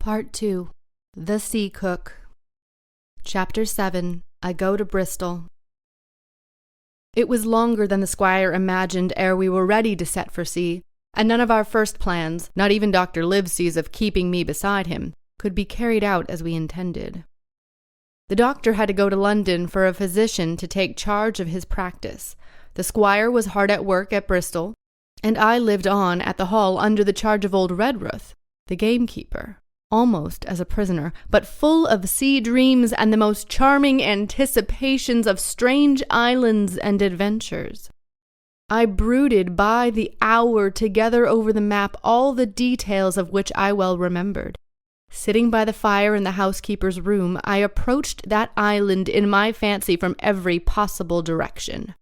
Part 2. The Sea Cook. Chapter 7. I Go to Bristol. It was longer than the squire imagined ere we were ready to set for sea, and none of our first plans, not even Dr. Livesey's of keeping me beside him, could be carried out as we intended. The doctor had to go to London for a physician to take charge of his practice. The squire was hard at work at Bristol, and I lived on at the Hall under the charge of old Rhead, the gamekeeper, almost as a prisoner, but full of sea dreams and the most charming anticipations of strange islands and adventures. I brooded by the hour together over the map, all the details of which I well remembered. Sitting by the fire in the housekeeper's room, I approached that island in my fancy from every possible direction.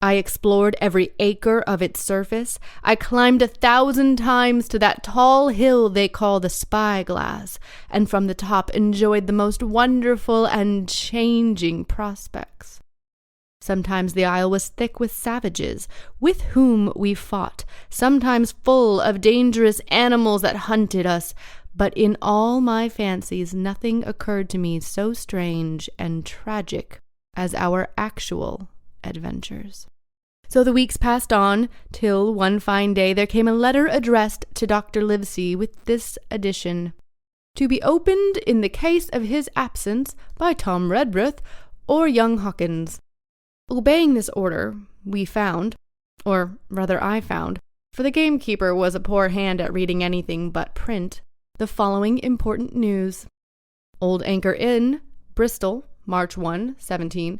I explored every acre of its surface. I climbed 1,000 times to that tall hill they call the Spyglass, and from the top enjoyed the most wonderful and changing prospects. Sometimes the isle was thick with savages, with whom we fought, sometimes full of dangerous animals that hunted us, but in all my fancies nothing occurred to me so strange and tragic as our actual adventures. So the weeks passed on, till one fine day there came a letter addressed to Dr. Livesey with this addition: to be opened in the case of his absence by Tom Redruth or young Hawkins. Obeying this order, we found, or rather I found, for the gamekeeper was a poor hand at reading anything but print, the following important news. Old Anchor Inn, Bristol, March 1, 17.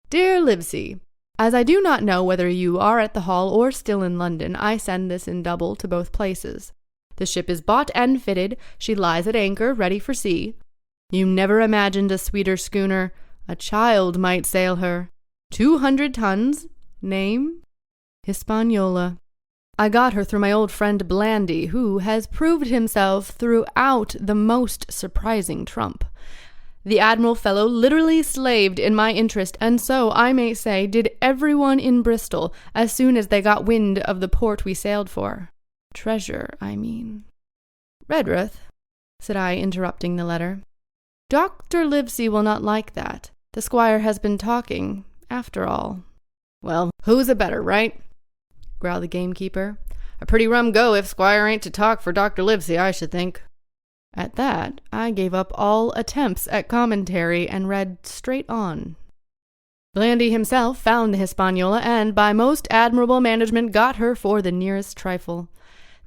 Dear Livesey, as I do not know whether you are at the Hall or still in London, I send this in double to both places. The ship is bought and fitted. She lies at anchor, ready for sea. You never imagined a sweeter schooner. A child might sail her. 200 tons. Name? Hispaniola. I got her through my old friend Blandy, who has proved himself throughout the most surprising trump. The admiral fellow literally slaved in my interest, and so, I may say, did everyone in Bristol, as soon as they got wind of the port we sailed for. Treasure, I mean. Redruth, said I, interrupting the letter, Dr. Livesey will not like that. The squire has been talking, after all. Well, who's a better, right? Growled the gamekeeper. A pretty rum go if squire ain't to talk for Dr. Livesey, I should think. At that, I gave up all attempts at commentary and read straight on. Blandy himself found the Hispaniola and, by most admirable management, got her for the nearest trifle.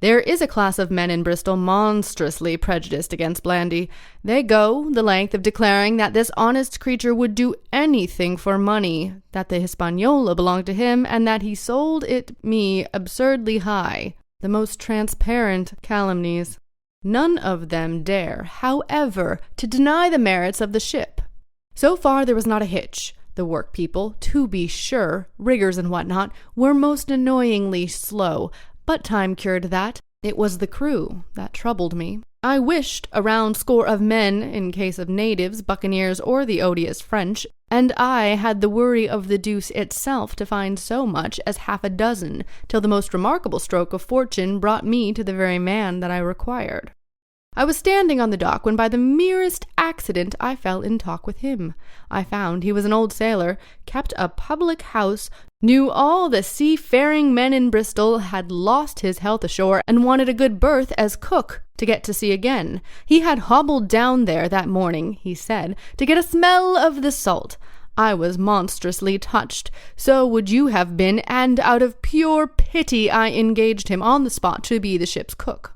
There is a class of men in Bristol monstrously prejudiced against Blandy. They go the length of declaring that this honest creature would do anything for money, that the Hispaniola belonged to him, and that he sold it me absurdly high. The most transparent calumnies. None of them dare, however, to deny the merits of the ship. So far there was not a hitch. The work people, to be sure, riggers and what not, were most annoyingly slow, but time cured that. It was the crew that troubled me. I wished a round score of men, in case of natives, buccaneers, or the odious French, and I had the worry of the deuce itself to find so much as 6, till the most remarkable stroke of fortune brought me to the very man that I required. I was standing on the dock when by the merest accident I fell in talk with him. I found he was an old sailor, kept a public house, knew all the seafaring men in Bristol, had lost his health ashore, and wanted a good berth as cook to get to sea again. He had hobbled down there that morning, he said, to get a smell of the salt. I was monstrously touched, so would you have been, and out of pure pity I engaged him on the spot to be the ship's cook.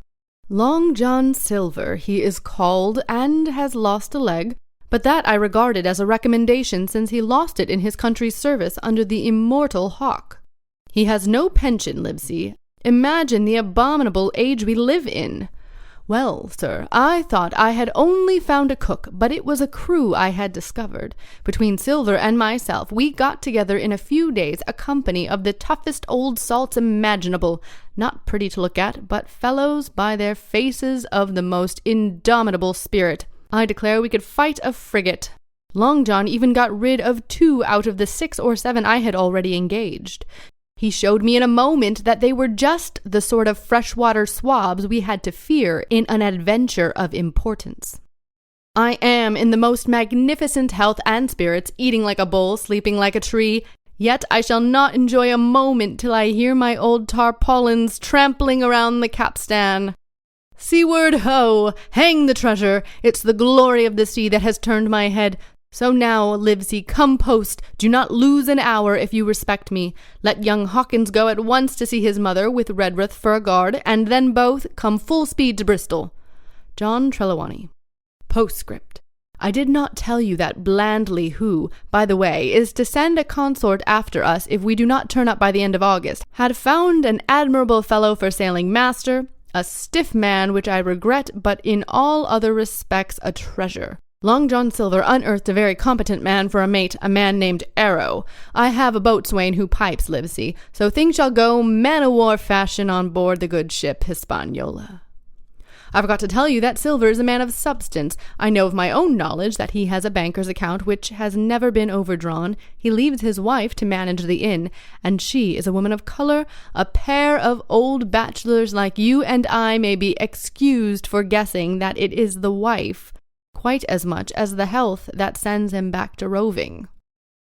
Long John Silver he is called, and has lost a leg, but that I regarded as a recommendation, since he lost it in his country's service under the immortal Hawke. He has no pension, Livesey. Imagine the abominable age we live in. Well, sir, I thought I had only found a cook, but it was a crew I had discovered. Between Silver and myself, we got together in a few days a company of the toughest old salts imaginable, not pretty to look at, but fellows by their faces of the most indomitable spirit. I declare we could fight a frigate. Long John even got rid of 2 out of the 6 or 7 I had already engaged. He showed me in a moment that they were just the sort of freshwater swabs we had to fear in an adventure of importance. I am in the most magnificent health and spirits, eating like a bull, sleeping like a tree, yet I shall not enjoy a moment till I hear my old tarpaulins trampling around the capstan. Seaward ho! Hang the treasure! It's the glory of the sea that has turned my head. So now, Livesey, come post. Do not lose an hour if you respect me. Let young Hawkins go at once to see his mother with Redruth for a guard, and then both come full speed to Bristol. John Trelawney. Postscript. I did not tell you that Blandly, who, by the way, is to send a consort after us if we do not turn up by the end of August, had found an admirable fellow for sailing master, a stiff man which I regret, but in all other respects a treasure. Long John Silver unearthed a very competent man for a mate, a man named Arrow. I have a boatswain who pipes Livesey, so things shall go man-o'-war fashion on board the good ship Hispaniola. I forgot to tell you that Silver is a man of substance. I know of my own knowledge that he has a banker's account which has never been overdrawn. He leaves his wife to manage the inn, and she is a woman of color. A pair of old bachelors like you and I may be excused for guessing that it is the wife, quite as much as the health, that sends him back to roving.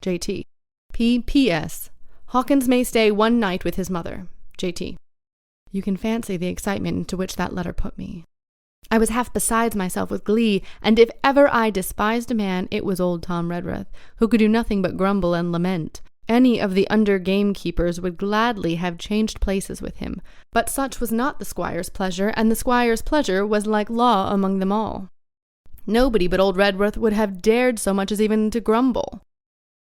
J.T. P.P.S. Hawkins may stay one night with his mother. J.T. You can fancy the excitement into which that letter put me. I was half beside myself with glee, and if ever I despised a man, it was old Tom Redruth, who could do nothing but grumble and lament. Any of the under gamekeepers would gladly have changed places with him, but such was not the squire's pleasure, and the squire's pleasure was like law among them all. Nobody but old Redruth would have dared so much as even to grumble.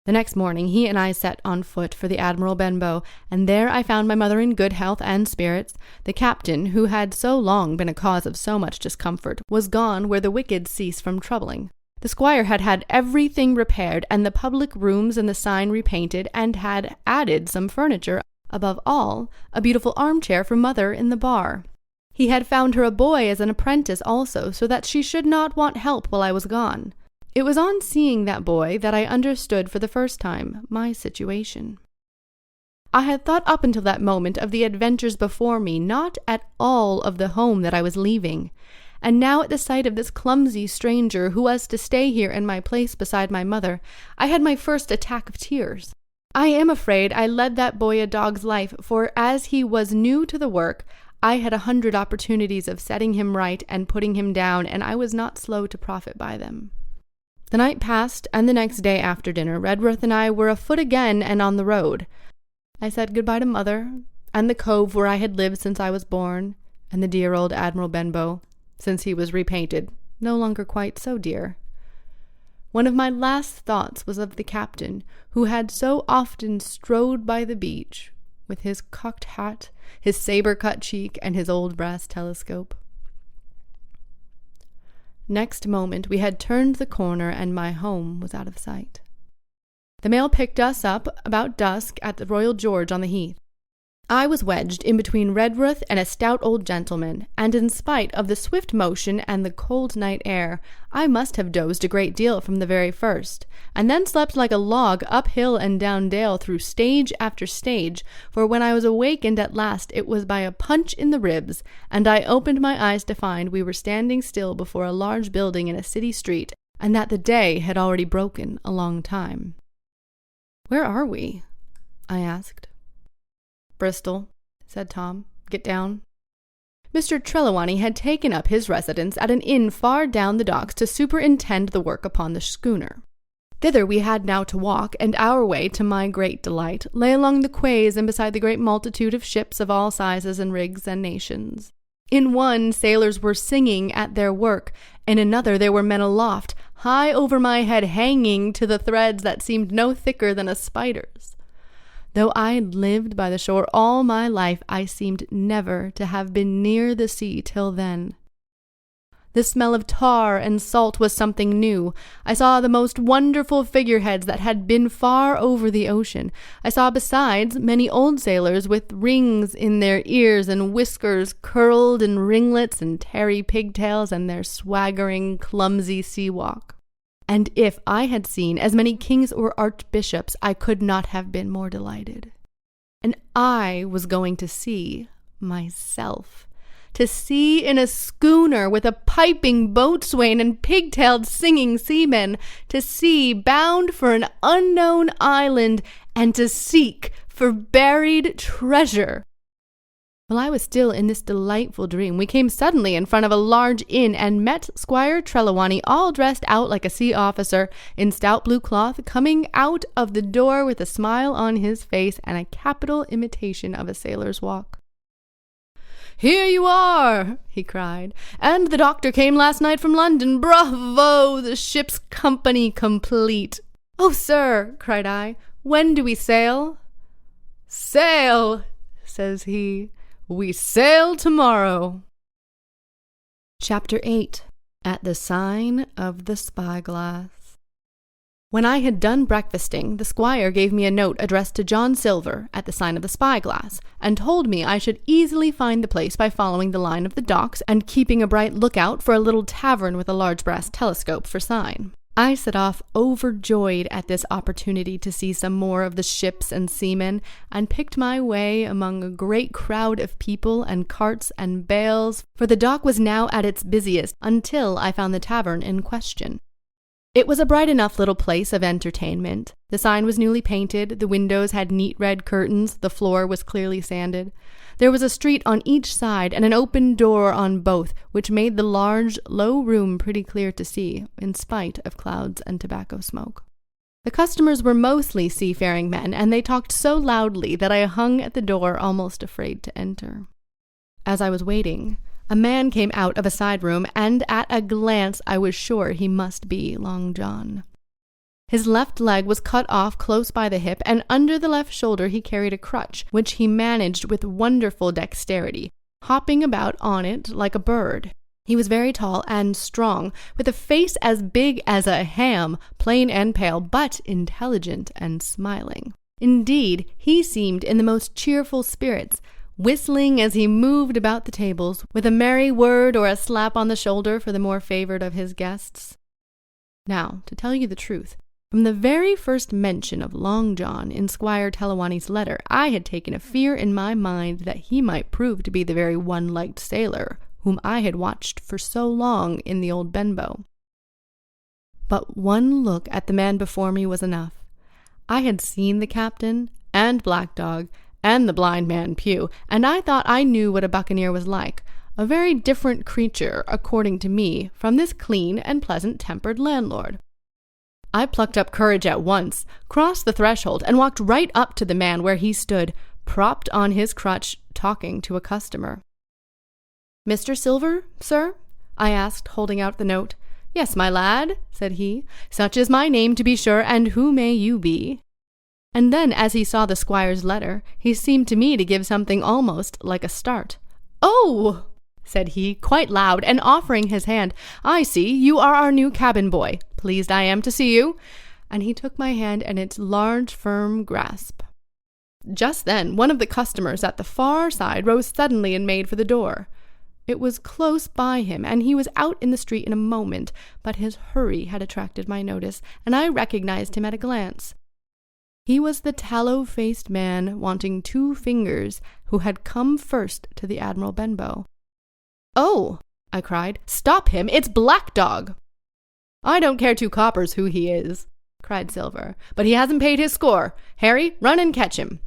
The next morning he and I set on foot for the Admiral Benbow, and there I found my mother in good health and spirits. The captain, who had so long been a cause of so much discomfort, was gone where the wicked cease from troubling. The squire had had everything repaired, and the public rooms and the sign repainted, and had added some furniture, above all, a beautiful armchair for mother in the bar. He had found her a boy as an apprentice also, so that she should not want help while I was gone. It was on seeing that boy that I understood for the first time my situation. I had thought up until that moment of the adventures before me, not at all of the home that I was leaving, and now at the sight of this clumsy stranger who was to stay here in my place beside my mother, I had my first attack of tears. I am afraid I led that boy a dog's life, for as he was new to the work, I had 100 opportunities of setting him right and putting him down, and I was not slow to profit by them. The night passed, and the next day after dinner, Redruth and I were afoot again and on the road. I said goodbye to mother, and the cove where I had lived since I was born, and the dear old Admiral Benbow, since he was repainted, no longer quite so dear. One of my last thoughts was of the captain, who had so often strode by the beach, with his cocked hat, his saber-cut cheek, and his old brass telescope. Next moment we had turned the corner, and my home was out of sight. The mail picked us up about dusk at the Royal George on the Heath. I was wedged in between Redruth and a stout old gentleman, and in spite of the swift motion and the cold night air, I must have dozed a great deal from the very first, and then slept like a log up hill and down dale through stage after stage, for when I was awakened at last it was by a punch in the ribs, and I opened my eyes to find we were standing still before a large building in a city street, and that the day had already broken a long time. "Where are we?" I asked. "Bristol," said Tom. "Get down." Mr. Trelawney had taken up his residence at an inn far down the docks to superintend the work upon the schooner. Thither we had now to walk, and our way, to my great delight, lay along the quays and beside the great multitude of ships of all sizes and rigs and nations. In one, sailors were singing at their work. In another, there were men aloft, high over my head, hanging to the threads that seemed no thicker than a spider's. Though I had lived by the shore all my life, I seemed never to have been near the sea till then. The smell of tar and salt was something new. I saw the most wonderful figureheads that had been far over the ocean. I saw besides many old sailors with rings in their ears and whiskers curled in ringlets and tarry pigtails and their swaggering, clumsy sea walk. And if I had seen as many kings or archbishops, I could not have been more delighted. and I was going to see myself. To see in a schooner with a piping boatswain and pigtailed singing seamen, to see bound for an unknown island, and to seek for buried treasure. While I was still in this delightful dream, we came suddenly in front of a large inn and met Squire Trelawney, all dressed out like a sea officer, in stout blue cloth, coming out of the door with a smile on his face and a capital imitation of a sailor's walk. "Here you are," he cried, "and the doctor came last night from London. Bravo! The ship's company complete." "Oh, sir," cried I, "when do we sail?" "Sail," says he, "we sail tomorrow." Chapter 8. At the Sign of the Spyglass. When I had done breakfasting, the squire gave me a note addressed to John Silver at the Sign of the Spyglass, and told me I should easily find the place by following the line of the docks and keeping a bright lookout for a little tavern with a large brass telescope for sign. I set off overjoyed at this opportunity to see some more of the ships and seamen, and picked my way among a great crowd of people and carts and bales, for the dock was now at its busiest, until I found the tavern in question. It was a bright enough little place of entertainment. The sign was newly painted, the windows had neat red curtains, the floor was clearly sanded. There was a street on each side and an open door on both, which made the large, low room pretty clear to see, in spite of clouds and tobacco smoke. The customers were mostly seafaring men, and they talked so loudly that I hung at the door almost afraid to enter. As I was waiting, a man came out of a side room, and at a glance I was sure he must be Long John. His left leg was cut off close by the hip, and under the left shoulder he carried a crutch, which he managed with wonderful dexterity, hopping about on it like a bird. He was very tall and strong, with a face as big as a ham, plain and pale, but intelligent and smiling. Indeed, he seemed in the most cheerful spirits, whistling as he moved about the tables, with a merry word or a slap on the shoulder for the more favored of his guests. Now, to tell you the truth, from the very first mention of Long John in Squire Trelawney's letter, I had taken a fear in my mind that he might prove to be the very one-legged sailor whom I had watched for so long in the old Benbow. But one look at the man before me was enough. I had seen the captain, and Black Dog, and the blind man Pew, and I thought I knew what a buccaneer was like, a very different creature, according to me, from this clean and pleasant-tempered landlord. I plucked up courage at once, crossed the threshold, and walked right up to the man where he stood, propped on his crutch, talking to a customer. "Mr. Silver, sir?" I asked, holding out the note. "Yes, my lad," said he. "Such is my name, to be sure, and who may you be?" And then, as he saw the squire's letter, he seemed to me to give something almost like a start. "Oh!" said he, quite loud, and offering his hand. "I see, you are our new cabin boy. Pleased I am to see you." And he took my hand in its large, firm grasp. Just then, one of the customers at the far side rose suddenly and made for the door. It was close by him, and he was out in the street in a moment, but his hurry had attracted my notice, and I recognized him at a glance. He was the tallow-faced man wanting 2 fingers who had come first to the Admiral Benbow. "Oh!" I cried. "Stop him! It's Black Dog!" "I don't care 2 coppers who he is," cried Silver, "but he hasn't paid his score. Harry, run and catch him."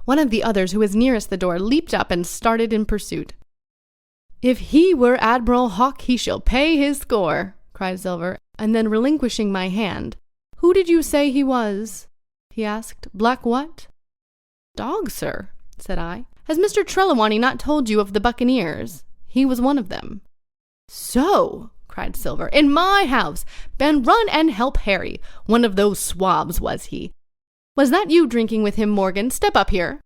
One of the others who was nearest the door leaped up and started in pursuit. "If he were Admiral Hawke, he shall pay his score," cried Silver, and then relinquishing my hand, "Who did you say he was?" he asked. "Black what?" "Dog, sir," said I. "Has Mr. Trelawney not told you of the buccaneers? He was one of them." "So!" cried Silver. "In my house! Ben, run and help Harry. One of those swabs, was he? Was that you drinking with him, Morgan? Step up here."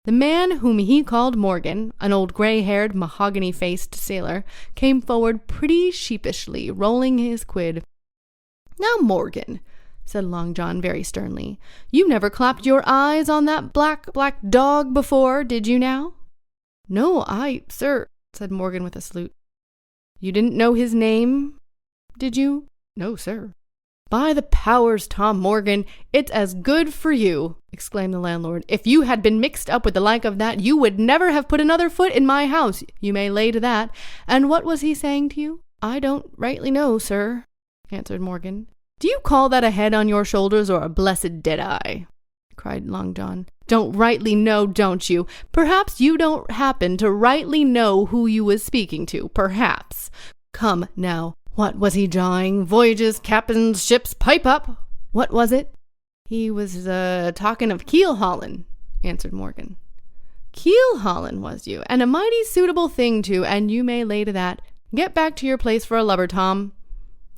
The man whom he called Morgan, an old gray-haired, mahogany-faced sailor, came forward pretty sheepishly, rolling his quid. "Now, Morgan," said Long John very sternly, "you never clapped your eyes on that black dog before, did you now?" "No, sir," said Morgan with a salute. "You didn't know his name, did you?" "No, sir." "By the powers, Tom Morgan, it's as good for you," exclaimed the landlord. "If you had been mixed up with the like of that, you would never have put another foot in my house, you may lay to that. And what was he saying to you?" "I don't rightly know, sir," answered Morgan. "Do you call that a head on your shoulders or a blessed dead-eye?" cried Long John. "Don't rightly know, don't you? Perhaps you don't happen to rightly know who you was speaking to, perhaps. Come, now, what was he jawing? Voyages, captains, ships, pipe up! What was it?" "He was talking of keel-hauling," answered Morgan. "Keel-hauling, was you? And a mighty suitable thing, too, and you may lay to that. Get back to your place for a lubber, Tom."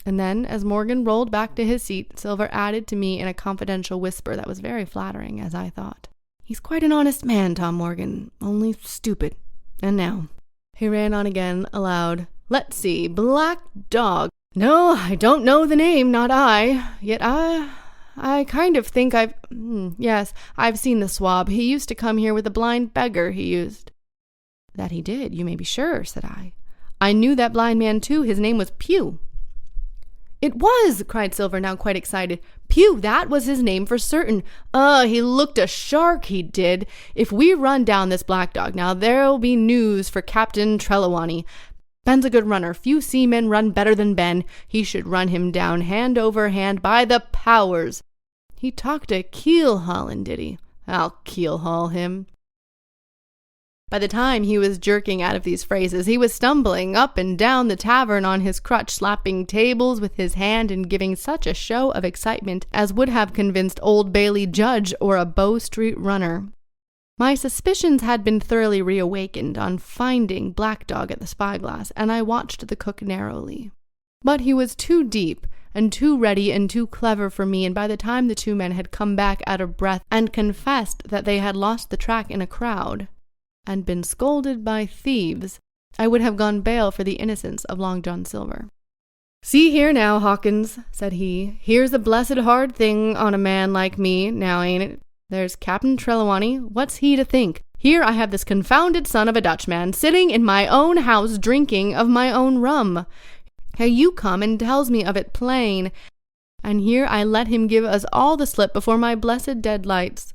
And then, as Morgan rolled back to his seat, Silver added to me in a confidential whisper that was very flattering, as I thought, "He's quite an honest man, Tom Morgan, only stupid. And now," he ran on again, aloud, "let's see, Black Dog. No, I don't know the name, not I. Yet I kind of think yes, I've seen the swab. He used to come here with a blind beggar, he used." "That he did, you may be sure," said I. "I knew that blind man, too. His name was Pew." "It was!" cried Silver, now quite excited. "Pew, that was his name for certain. He looked a shark, he did. If we run down this Black Dog, now there'll be news for Captain Trelawney. Ben's a good runner. Few seamen run better than Ben. He should run him down hand over hand, by the powers. He talked a keel-hauling, did he? I'll keel-haul him." By the time he was jerking out of these phrases, he was stumbling up and down the tavern on his crutch, slapping tables with his hand and giving such a show of excitement as would have convinced Old Bailey Judge or a Bow Street runner. My suspicions had been thoroughly reawakened on finding Black Dog at the spyglass, and I watched the cook narrowly. But he was too deep and too ready and too clever for me, and by the time the two men had come back out of breath and confessed that they had lost the track in a crowd and been scolded by thieves, I would have gone bail for the innocence of Long John Silver. "See here now, Hawkins," said he, "here's a blessed hard thing on a man like me, now ain't it? There's Captain Trelawney. What's he to think? Here I have this confounded son of a Dutchman sitting in my own house drinking of my own rum. Here you come and tells me of it plain, and here I let him give us all the slip before my blessed dead lights.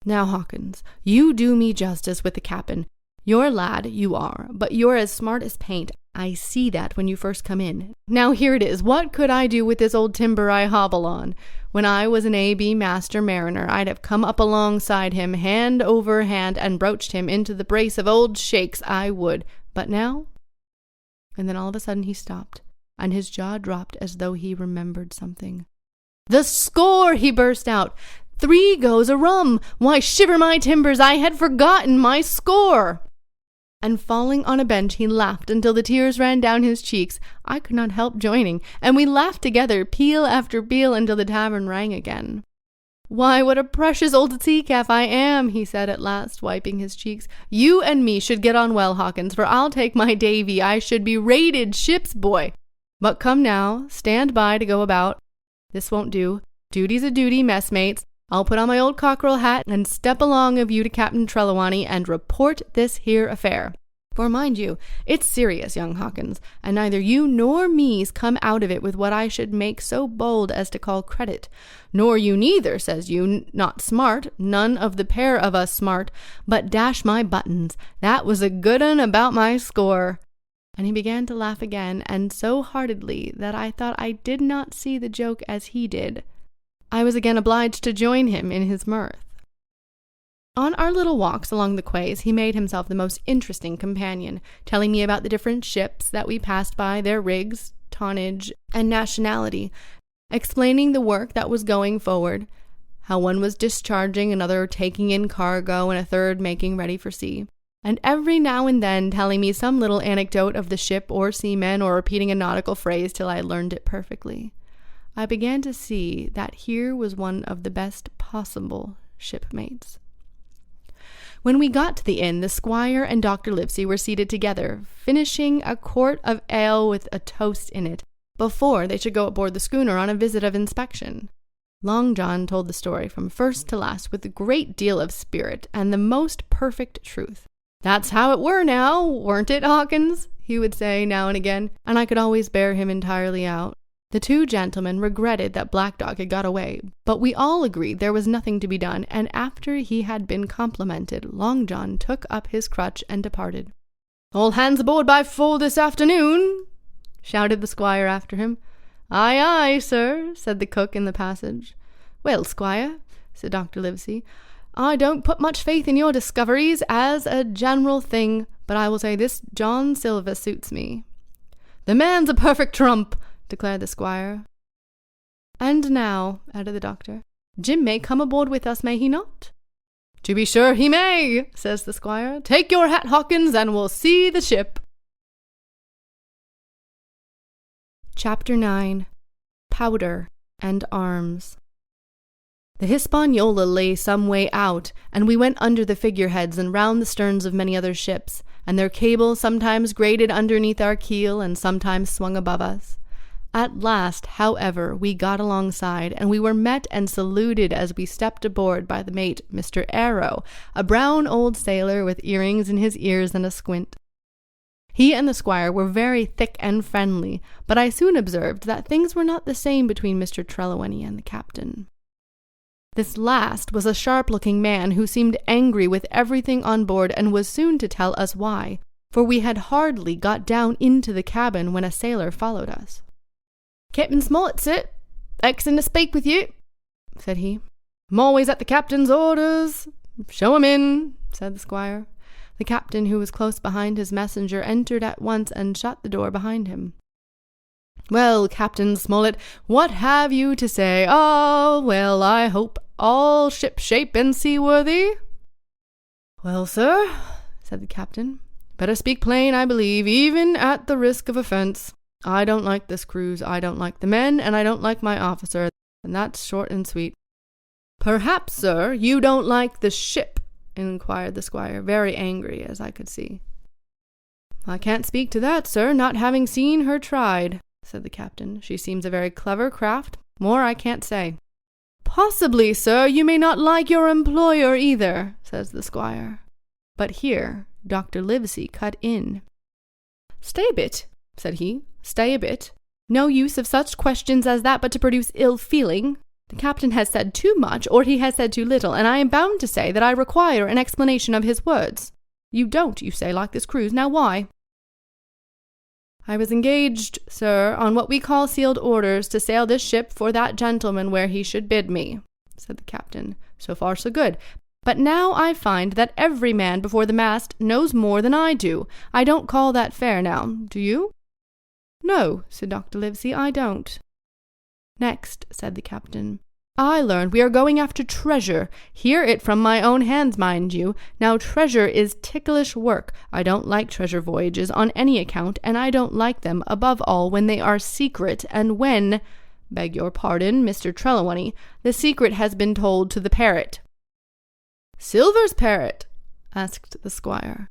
Now, Hawkins, you do me justice with the cap'n. You're lad, you are, but you're as smart as paint. I see that when you first come in. Now here it is. What could I do with this old timber I hobble on? When I was an A.B. master mariner, I'd have come up alongside him, hand over hand, and broached him into the brace of old shakes, I would. But now—" And then all of a sudden he stopped, and his jaw dropped as though he remembered something. "The score!" he burst out. "3 goes a rum! Why, shiver my timbers, I had forgotten my score!" And falling on a bench, he laughed until the tears ran down his cheeks. I could not help joining, and we laughed together, peal after peal, until the tavern rang again. "Why, what a precious old sea-calf I am," he said at last, wiping his cheeks. "You and me should get on well, Hawkins, for I'll take my Davy. I should be rated ship's boy. But come now, stand by to go about. This won't do. Duty's a duty, messmates. I'll put on my old cockerel hat and step along of you to Captain Trelawney and report this here affair. For mind you, it's serious, young Hawkins, and neither you nor me's come out of it with what I should make so bold as to call credit. Nor you neither, says you, not smart, none of the pair of us smart, but dash my buttons, that was a good un about my score." And he began to laugh again, and so heartily that I thought I did not see the joke as he did. I was again obliged to join him in his mirth. On our little walks along the quays, he made himself the most interesting companion, telling me about the different ships that we passed by, their rigs, tonnage, and nationality, explaining the work that was going forward, how one was discharging, another taking in cargo, and a third making ready for sea, and every now and then telling me some little anecdote of the ship or seamen, or repeating a nautical phrase till I learned it perfectly. I began to see that here was one of the best possible shipmates. When we got to the inn, the squire and Dr. Livesey were seated together, finishing a quart of ale with a toast in it, before they should go aboard the schooner on a visit of inspection. Long John told the story from first to last with a great deal of spirit and the most perfect truth. "That's how it were now, weren't it, Hawkins?" he would say now and again, and I could always bear him entirely out. The two gentlemen regretted that Black Dog had got away, but we all agreed there was nothing to be done, and after he had been complimented, Long John took up his crutch and departed. "All hands aboard by 4 this afternoon," shouted the squire after him. "Aye, aye, sir," said the cook in the passage. "Well, squire," said Dr. Livesey, "I don't put much faith in your discoveries as a general thing, but I will say this John Silver suits me." "The man's a perfect trump," declared the squire. "And now," added the doctor, "Jim may come aboard with us, may he not?" "To be sure he may," says the squire. "Take your hat, Hawkins, and we'll see the ship." Chapter 9. Powder and Arms. The Hispaniola lay some way out, and we went under the figureheads and round the sterns of many other ships, and their cable sometimes grated underneath our keel and sometimes swung above us. At last, however, we got alongside, and we were met and saluted as we stepped aboard by the mate, Mr. Arrow, a brown old sailor with earrings in his ears and a squint. He and the squire were very thick and friendly, but I soon observed that things were not the same between Mr. Trelawney and the captain. This last was a sharp-looking man who seemed angry with everything on board and was soon to tell us why, for we had hardly got down into the cabin when a sailor followed us. "Captain Smollett, sir, axing to speak with you," said he. "I'm always at the captain's orders." "Show him in," said the squire. The captain, who was close behind his messenger, entered at once and shut the door behind him. "Well, Captain Smollett, what have you to say? Ah, well, I hope all ship-shape and seaworthy?" "Well, sir," said the captain, "better speak plain, I believe, even at the risk of offence. I don't like this cruise, I don't like the men, and I don't like my officer, and that's short and sweet." "Perhaps, sir, you don't like the ship?" inquired the squire, very angry, as I could see. "I can't speak to that, sir, not having seen her tried," said the captain. "She seems a very clever craft. More I can't say." "Possibly, sir, you may not like your employer either," says the squire. But here Dr. Livesey cut in. "Stay a bit," said he. "Stay a bit. No use of such questions as that but to produce ill feeling. The captain has said too much, or he has said too little, and I am bound to say that I require an explanation of his words. You don't, you say, like this cruise. Now why?" "I was engaged, sir, on what we call sealed orders to sail this ship for that gentleman where he should bid me," said the captain. "So far so good. But now I find that every man before the mast knows more than I do. I don't call that fair now. Do you?" "No," said Dr. Livesey, "I don't." "Next," said the captain, "I learned we are going after treasure. Hear it from my own hands, mind you. Now treasure is ticklish work. I don't like treasure voyages on any account, and I don't like them, above all, when they are secret, and when, beg your pardon, Mr. Trelawney, the secret has been told to the parrot." "Silver's parrot?" asked the squire.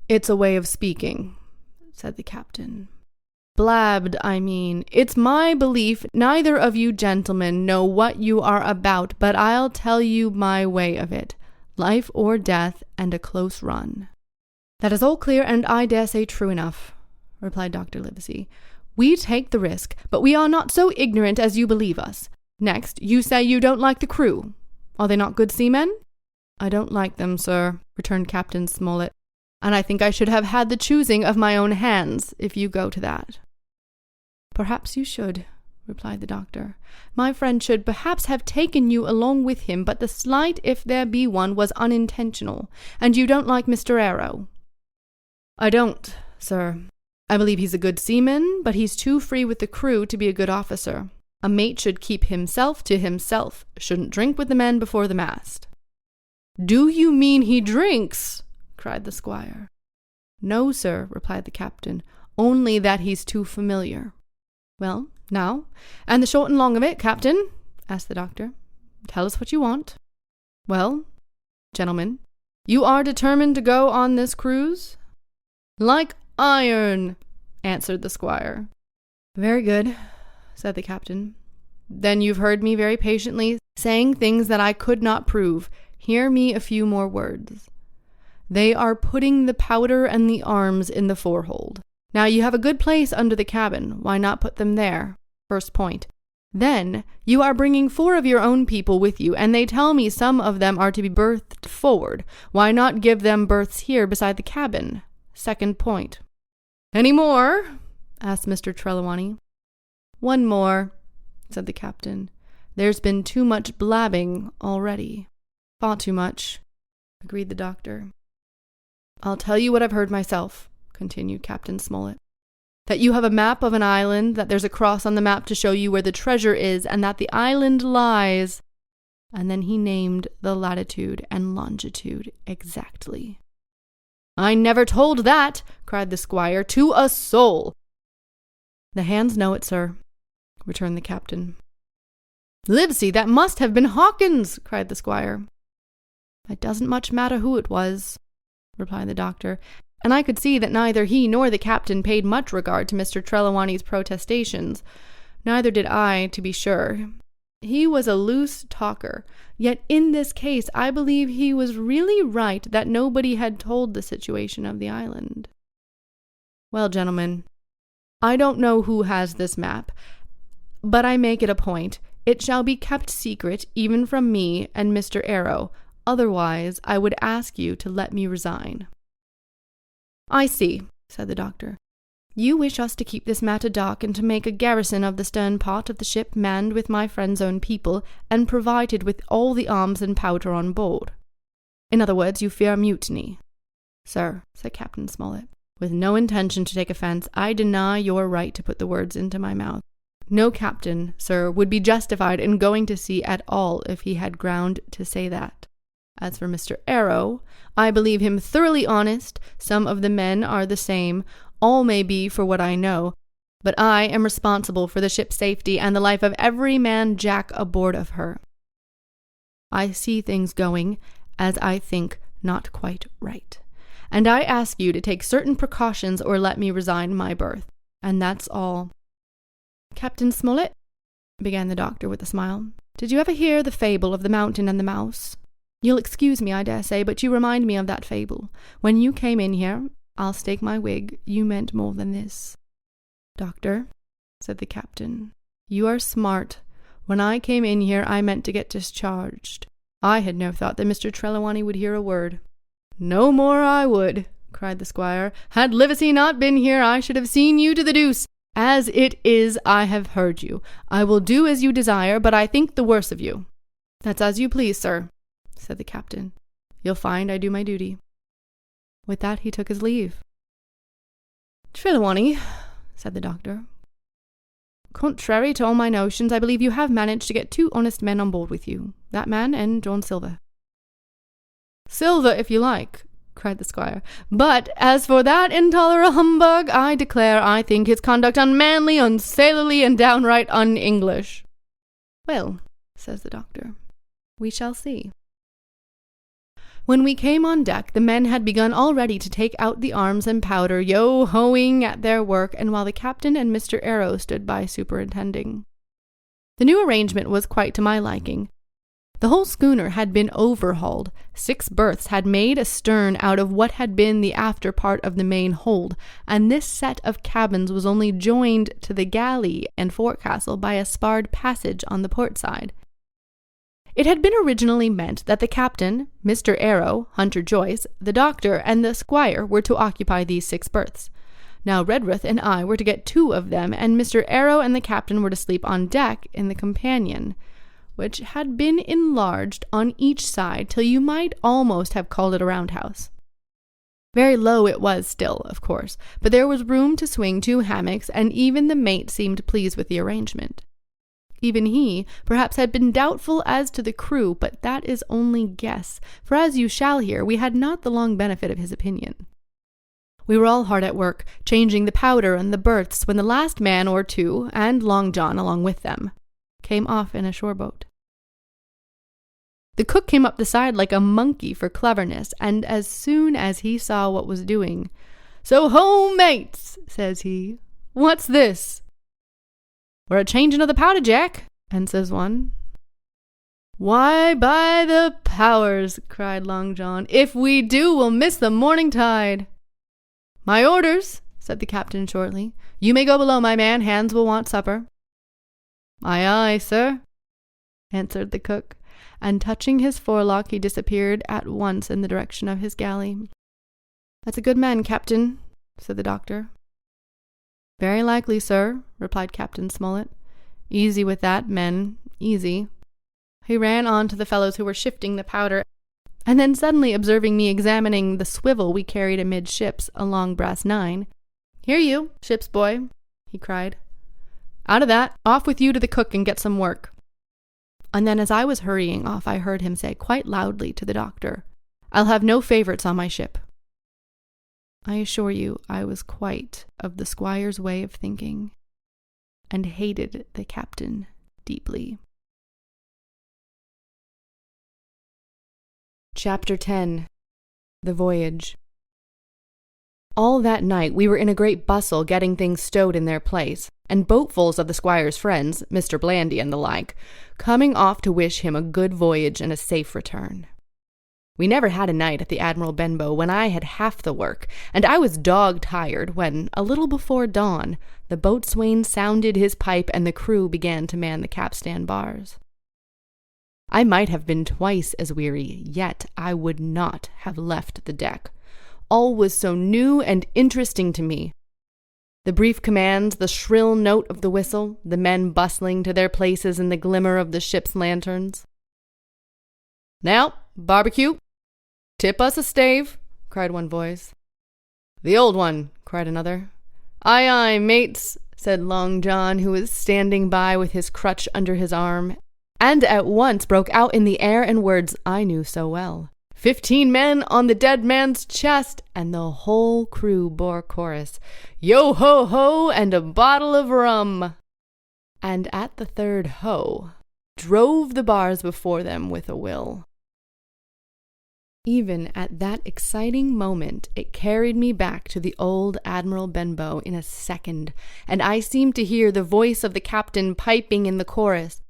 "It's a way of speaking," said the captain. "Blabbed, I mean. It's my belief neither of you gentlemen know what you are about, but I'll tell you my way of it. Life or death, and a close run." "That is all clear, and I dare say true enough," replied Dr. Livesey. "We take the risk, but we are not so ignorant as you believe us. Next, you say you don't like the crew. Are they not good seamen?" "I don't like them, sir," returned Captain Smollett, "and I think I should have had the choosing of my own hands, if you go to that." "Perhaps you should," replied the doctor. "My friend should perhaps have taken you along with him, but the slight, if there be one, was unintentional. And you don't like Mr. Arrow?" "I don't, sir. I believe he's a good seaman, but he's too free with the crew to be a good officer. A mate should keep himself to himself, shouldn't drink with the men before the mast." "Do you mean he drinks?" cried the squire. "No, sir," replied the captain, "only that he's too familiar." "Well, now, and the short and long of it, captain?" asked the doctor. "Tell us what you want." "Well, gentlemen, you are determined to go on this cruise?" "Like iron," answered the squire. "Very good," said the captain. "Then you've heard me very patiently, saying things that I could not prove. Hear me a few more words. They are putting the powder and the arms in the forehold. Now you have a good place under the cabin. Why not put them there? First point. Then you are bringing 4 of your own people with you, and they tell me some of them are to be berthed forward. Why not give them berths here beside the cabin? Second point. Any more? Asked Mr. Trelawney. One more, said the captain. There's been too much blabbing already. Far too much, agreed the doctor. I'll tell you what I've heard myself, continued Captain Smollett. That you have a map of an island, that there's a cross on the map to show you where the treasure is, and that the island lies. And then he named the latitude and longitude exactly. I never told that, cried the squire, to a soul. The hands know it, sir, returned the captain. Livesey, that must have been Hawkins, cried the squire. It doesn't much matter who it was, replied the doctor, and I could see that neither he nor the captain paid much regard to Mr. Trelawney's protestations. Neither did I, to be sure. He was a loose talker, yet in this case I believe he was really right that nobody had told the situation of the island. Well, gentlemen, I don't know who has this map, but I make it a point. It shall be kept secret even from me and Mr. Arrow. Otherwise, I would ask you to let me resign. I see, said the doctor. You wish us to keep this matter dark and to make a garrison of the stern part of the ship manned with my friend's own people and provided with all the arms and powder on board. In other words, you fear mutiny. Sir, said Captain Smollett, with no intention to take offence, I deny your right to put the words into my mouth. No captain, sir, would be justified in going to sea at all if he had ground to say that. As for Mr. Arrow, I believe him thoroughly honest. Some of the men are the same. All may be for what I know. But I am responsible for the ship's safety and the life of every man Jack aboard of her. I see things going, as I think, not quite right. And I ask you to take certain precautions or let me resign my berth. And that's all. Captain Smollett, began the doctor with a smile, did you ever hear the fable of the mountain and the mouse? You'll excuse me, I dare say, but you remind me of that fable. When you came in here, I'll stake my wig, you meant more than this. Doctor, said the captain, you are smart. When I came in here, I meant to get discharged. I had no thought that Mr. Trelawney would hear a word. No more I would, cried the squire. Had Livesey not been here, I should have seen you to the deuce. As it is, I have heard you. I will do as you desire, but I think the worse of you. That's as you please, sir, said the captain. You'll find I do my duty. With that he took his leave. Trelawney, said the doctor, contrary to all my notions, I believe you have managed to get 2 honest men on board with you, that man and John Silver. Silver, if you like, cried the squire, but as for that intolerable humbug, I declare I think his conduct unmanly, unsailorly, and downright un-English. Well, says the doctor, we shall see. When we came on deck, the men had begun already to take out the arms and powder, yo-hoing at their work, and while the captain and Mr. Arrow stood by superintending. The new arrangement was quite to my liking. The whole schooner had been overhauled. 6 berths had made a stern out of what had been the after part of the main hold, and this set of cabins was only joined to the galley and forecastle by a sparred passage on the port side. It had been originally meant that the captain, Mr. Arrow, Hunter Joyce, the doctor, and the squire were to occupy these 6 berths. Now Redruth and I were to get 2 of them, and Mr. Arrow and the captain were to sleep on deck in the companion, which had been enlarged on each side till you might almost have called it a roundhouse. Very low it was still, of course, but there was room to swing 2 hammocks, and even the mate seemed pleased with the arrangement. Even he, perhaps, had been doubtful as to the crew, but that is only guess, for as you shall hear, we had not the long benefit of his opinion. We were all hard at work, changing the powder and the berths, when the last man or 2, and Long John along with them, came off in a shore boat. The cook came up the side like a monkey for cleverness, and as soon as he saw what was doing, "So ho, mates," says he, "what's this?" "We're a-changing of the powder, Jack," and says one. "Why, by the powers," cried Long John, "if we do, we'll miss the morning tide." "My orders," said the captain shortly. "You may go below, my man. Hands will want supper." "Aye, aye, sir," answered the cook, and touching his forelock he disappeared at once in the direction of his galley. "That's a good man, Captain," said the doctor. "Very likely, sir," replied Captain Smollett. "Easy with that, men, easy." He ran on to the fellows who were shifting the powder, and then suddenly observing me examining the swivel we carried amidships along brass 9, "Here you, ship's boy," he cried. "Out of that, off with you to the cook and get some work." And then as I was hurrying off, I heard him say quite loudly to the doctor, "I'll have no favourites on my ship." I assure you I was quite of the squire's way of thinking, and hated the captain deeply. Chapter 10. The Voyage. All that night we were in a great bustle getting things stowed in their place, and boatfuls of the squire's friends, Mr. Blandy and the like, coming off to wish him a good voyage and a safe return. We never had a night at the Admiral Benbow when I had half the work, and I was dog-tired when, a little before dawn, the boatswain sounded his pipe and the crew began to man the capstan bars. I might have been twice as weary, yet I would not have left the deck. All was so new and interesting to me. The brief commands, the shrill note of the whistle, the men bustling to their places in the glimmer of the ship's lanterns. "Now, barbecue! Tip us a stave!" cried one voice. "The old one!" cried another. "Aye, aye, mates!" said Long John, who was standing by with his crutch under his arm, and at once broke out in the air in words I knew so well. 15 men on the dead man's chest, and the whole crew bore chorus, "Yo-ho-ho, and a bottle of rum!" And at the third ho, drove the bars before them with a will. Even at that exciting moment it carried me back to the old Admiral Benbow in a second, and I seemed to hear the voice of the captain piping in the chorus.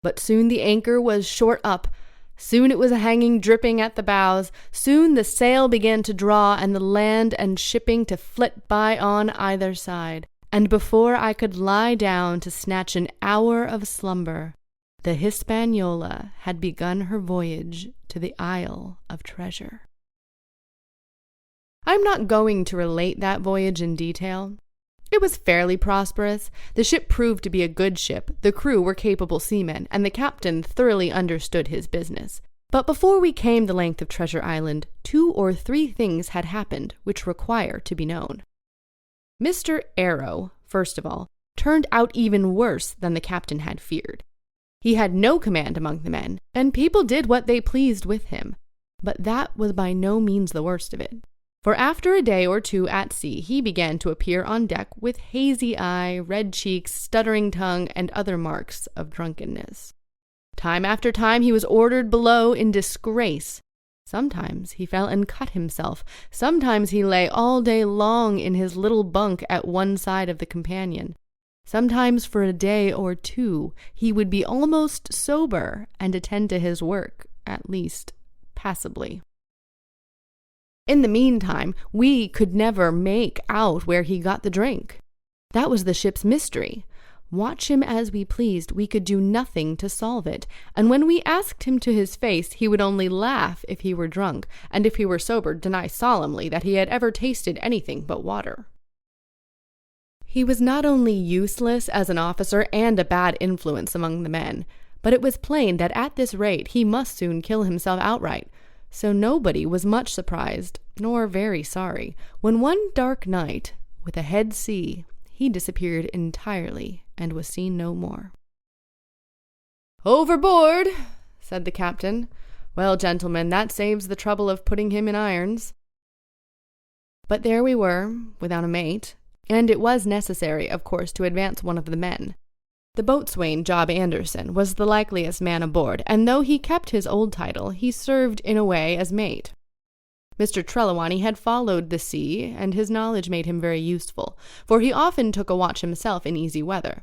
But soon the anchor was short up, soon it was hanging dripping at the bows, soon the sail began to draw and the land and shipping to flit by on either side, and before I could lie down to snatch an hour of slumber, the Hispaniola had begun her voyage to the Isle of Treasure. I'm not going to relate that voyage in detail. It was fairly prosperous. The ship proved to be a good ship, the crew were capable seamen, and the captain thoroughly understood his business. But before we came the length of Treasure Island, 2 or 3 things had happened which require to be known. Mr. Arrow, first of all, turned out even worse than the captain had feared. He had no command among the men, and people did what they pleased with him. But that was by no means the worst of it. For after a day or 2 at sea, he began to appear on deck with hazy eye, red cheeks, stuttering tongue, and other marks of drunkenness. Time after time he was ordered below in disgrace. Sometimes he fell and cut himself. Sometimes he lay all day long in his little bunk at one side of the companion. Sometimes for a day or 2 he would be almost sober and attend to his work, at least passably. In the meantime, we could never make out where he got the drink. That was the ship's mystery. Watch him as we pleased, we could do nothing to solve it, and when we asked him to his face, he would only laugh if he were drunk, and if he were sober, deny solemnly that he had ever tasted anything but water. He was not only useless as an officer and a bad influence among the men, but it was plain that at this rate he must soon kill himself outright. So nobody was much surprised, nor very sorry, when one dark night, with a head sea, he disappeared entirely and was seen no more. "Overboard," said the captain. "Well, gentlemen, that saves the trouble of putting him in irons." But there we were, without a mate, and it was necessary, of course, to advance one of the men. The boatswain, Job Anderson, was the likeliest man aboard, and though he kept his old title, he served in a way as mate. Mr. Trelawney had followed the sea, and his knowledge made him very useful, for he often took a watch himself in easy weather.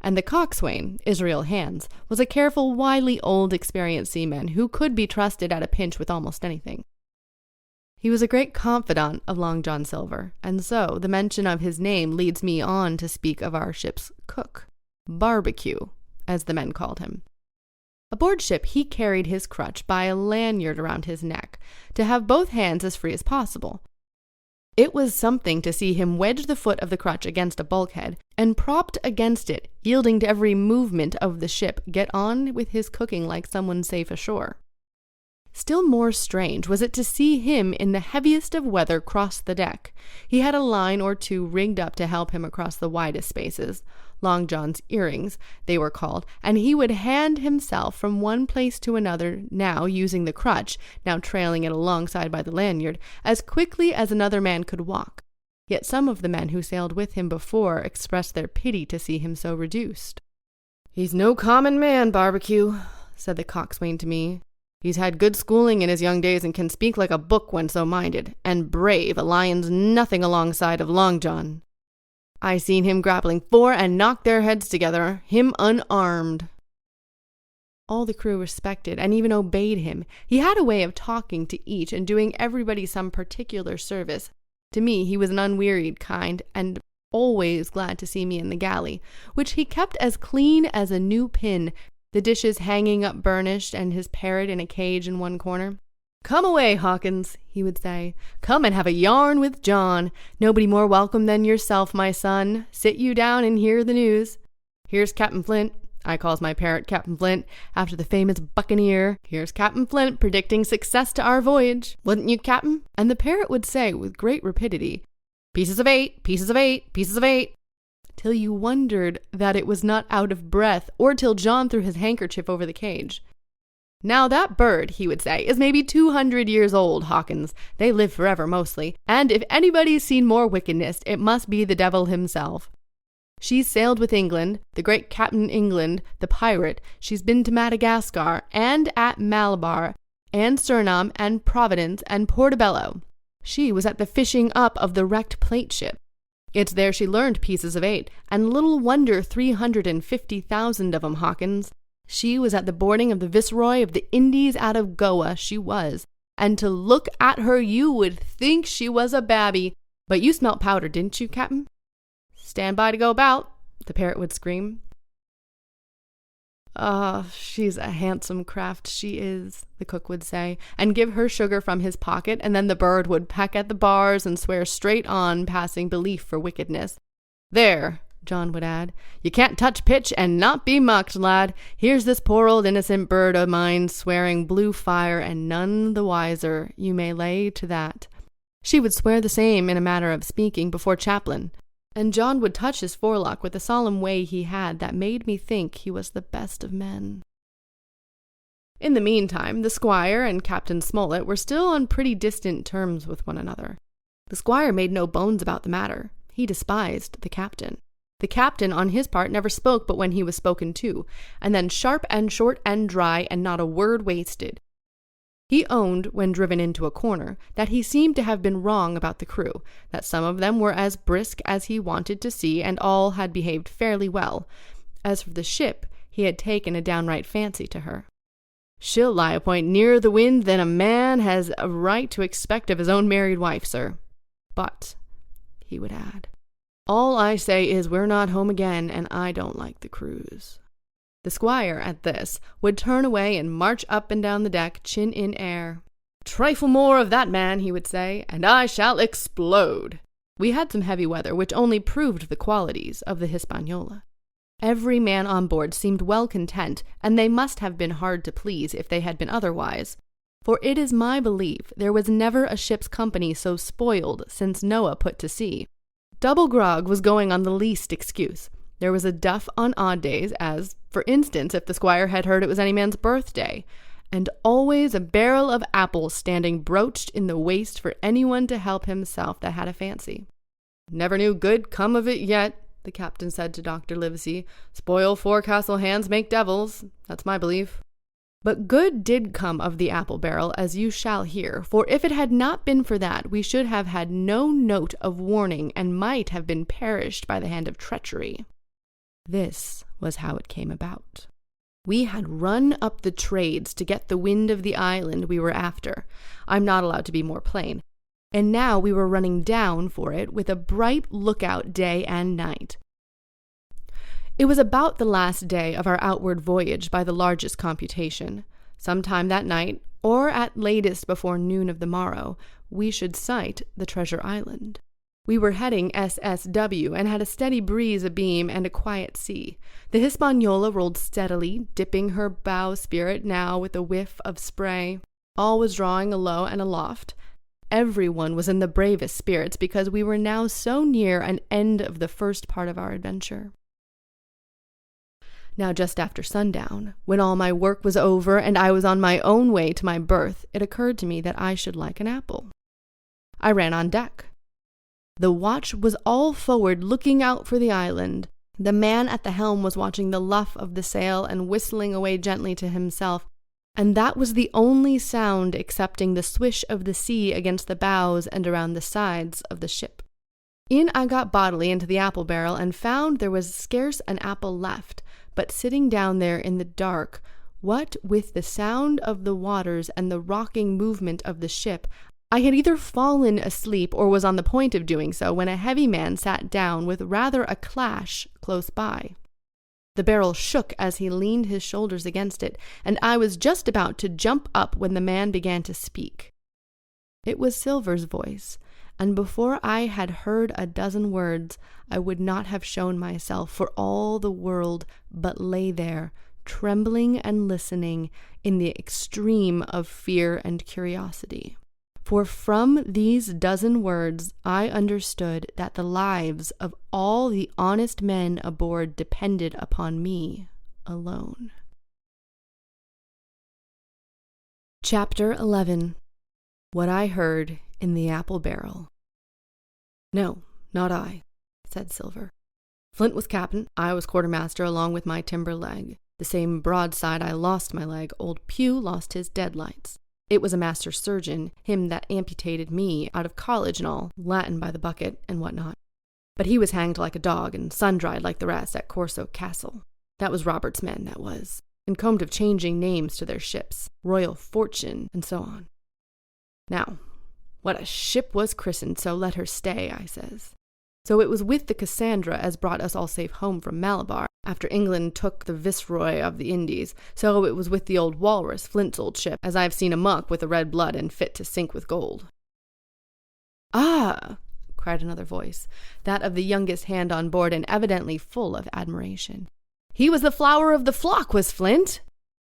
And the coxswain, Israel Hands, was a careful, wily, old, experienced seaman who could be trusted at a pinch with almost anything. He was a great confidant of Long John Silver, and so the mention of his name leads me on to speak of our ship's cook. Barbecue, as the men called him. Aboard ship, he carried his crutch by a lanyard around his neck, to have both hands as free as possible. It was something to see him wedge the foot of the crutch against a bulkhead, and propped against it, yielding to every movement of the ship, get on with his cooking like someone safe ashore. Still more strange was it to see him in the heaviest of weather cross the deck. He had a line or two rigged up to help him across the widest spaces. Long John's earrings, they were called, and he would hand himself from one place to another, now using the crutch, now trailing it alongside by the lanyard, as quickly as another man could walk. Yet some of the men who sailed with him before expressed their pity to see him so reduced. "He's no common man, Barbecue," said the coxswain to me. "He's had good schooling in his young days and can speak like a book when so minded, and brave, a lion's nothing alongside of Long John. I seen him grappling 4 and knock their heads together, him unarmed." All the crew respected and even obeyed him. He had a way of talking to each and doing everybody some particular service. To me he was an unwearied kind, and always glad to see me in the galley, which he kept as clean as a new pin, the dishes hanging up burnished, and his parrot in a cage in one corner. "Come away, Hawkins," he would say. "Come and have a yarn with John. Nobody more welcome than yourself, my son. Sit you down and hear the news. Here's Captain Flint." I calls my parrot Captain Flint, after the famous buccaneer. "Here's Captain Flint predicting success to our voyage. Wasn't you, Captain?" And the parrot would say with great rapidity, "Pieces of 8, pieces of 8, pieces of 8. Till you wondered that it was not out of breath, or till John threw his handkerchief over the cage. "Now that bird," he would say, "is maybe 200 years old, Hawkins. They live forever mostly, and if anybody's seen more wickedness, it must be the devil himself. She's sailed with England, the great Captain England, the pirate. She's been to Madagascar, and at Malabar, and Surinam, and Providence, and Portobello. She was at the fishing up of the wrecked plate ship. It's there she learned pieces of 8, and little wonder 350,000 of 'em, Hawkins. She was at the boarding of the Viceroy of the Indies out of Goa, she was, and to look at her you would think she was a babby. But you smelt powder, didn't you, Captain?" "Stand by to go about," the parrot would scream. She's a handsome craft, she is," the cook would say, and give her sugar from his pocket, and then the bird would peck at the bars and swear straight on, passing belief for wickedness. "There," John would add, "you can't touch pitch and not be mucked, lad. Here's this poor old innocent bird of mine swearing blue fire, and none the wiser, you may lay to that." She would swear the same, in a manner of speaking, before Chaplain, and John would touch his forelock with a solemn way he had that made me think he was the best of men. In the meantime, the squire and Captain Smollett were still on pretty distant terms with one another. The squire made no bones about the matter. He despised the captain. The captain, on his part, never spoke but when he was spoken to, and then sharp and short and dry, and not a word wasted. He owned, when driven into a corner, that he seemed to have been wrong about the crew, that some of them were as brisk as he wanted to see, and all had behaved fairly well. As for the ship, he had taken a downright fancy to her. "She'll lie a point nearer the wind than a man has a right to expect of his own married wife, sir. But," he would add, "all I say is we're not home again, and I don't like the cruise." The squire, at this, would turn away and march up and down the deck, chin in air. "Trifle more of that, man," he would say, "and I shall explode." We had some heavy weather, which only proved the qualities of the Hispaniola. Every man on board seemed well content, and they must have been hard to please if they had been otherwise. For it is my belief there was never a ship's company so spoiled since Noah put to sea. Double grog was going on the least excuse. There was a duff on odd days, as, for instance, if the squire had heard it was any man's birthday, and always a barrel of apples standing broached in the waist for anyone to help himself that had a fancy. "Never knew good come of it yet," the captain said to Dr. Livesey. "Spoil forecastle hands make devils. That's my belief." But good did come of the apple barrel, as you shall hear, for if it had not been for that, we should have had no note of warning, and might have been perished by the hand of treachery. This was how it came about. We had run up the trades to get the wind of the island we were after. I'm not allowed to be more plain. And now we were running down for it with a bright lookout day and night. It was about the last day of our outward voyage by the largest computation. Sometime that night, or at latest before noon of the morrow, we should sight the Treasure Island. We were heading SSW and had a steady breeze abeam and a quiet sea. The Hispaniola rolled steadily, dipping her bowsprit now with a whiff of spray. All was drawing alow and aloft. Everyone was in the bravest spirits because we were now so near an end of the first part of our adventure. Now, just after sundown, when all my work was over and I was on my own way to my berth, it occurred to me that I should like an apple. I ran on deck. The watch was all forward, looking out for the island. The man at the helm was watching the luff of the sail and whistling away gently to himself, and that was the only sound excepting the swish of the sea against the bows and around the sides of the ship. In I got bodily into the apple barrel and found there was scarce an apple left, but sitting down there in the dark, what with the sound of the waters and the rocking movement of the ship, I had either fallen asleep or was on the point of doing so when a heavy man sat down with rather a clash close by. The barrel shook as he leaned his shoulders against it, and I was just about to jump up when the man began to speak. It was Silver's voice, and before I had heard a dozen words, I would not have shown myself for all the world, but lay there, trembling and listening in the extreme of fear and curiosity. For from these dozen words I understood that the lives of all the honest men aboard depended upon me alone. Chapter 11. What I Heard in the Apple Barrel. No, not I, said Silver. Flint was captain, I was quartermaster along with my timber leg. The same broadside I lost my leg, old Pugh lost his deadlights. It was a master surgeon, him that amputated me out of college and all, Latin by the bucket and what not. But he was hanged like a dog and sun-dried like the rest at Corso Castle. That was Robert's men, that was, and combed of changing names to their ships, Royal Fortune, and so on. Now, what a ship was christened, so let her stay, I says. So it was with the Cassandra as brought us all safe home from Malabar, after England took the Viceroy of the Indies. So it was with the old Walrus, Flint's old ship, as I've seen a monk with a red blood and fit to sink with gold. Ah, cried another voice, that of the youngest hand on board, and evidently full of admiration. He was the flower of the flock, was Flint.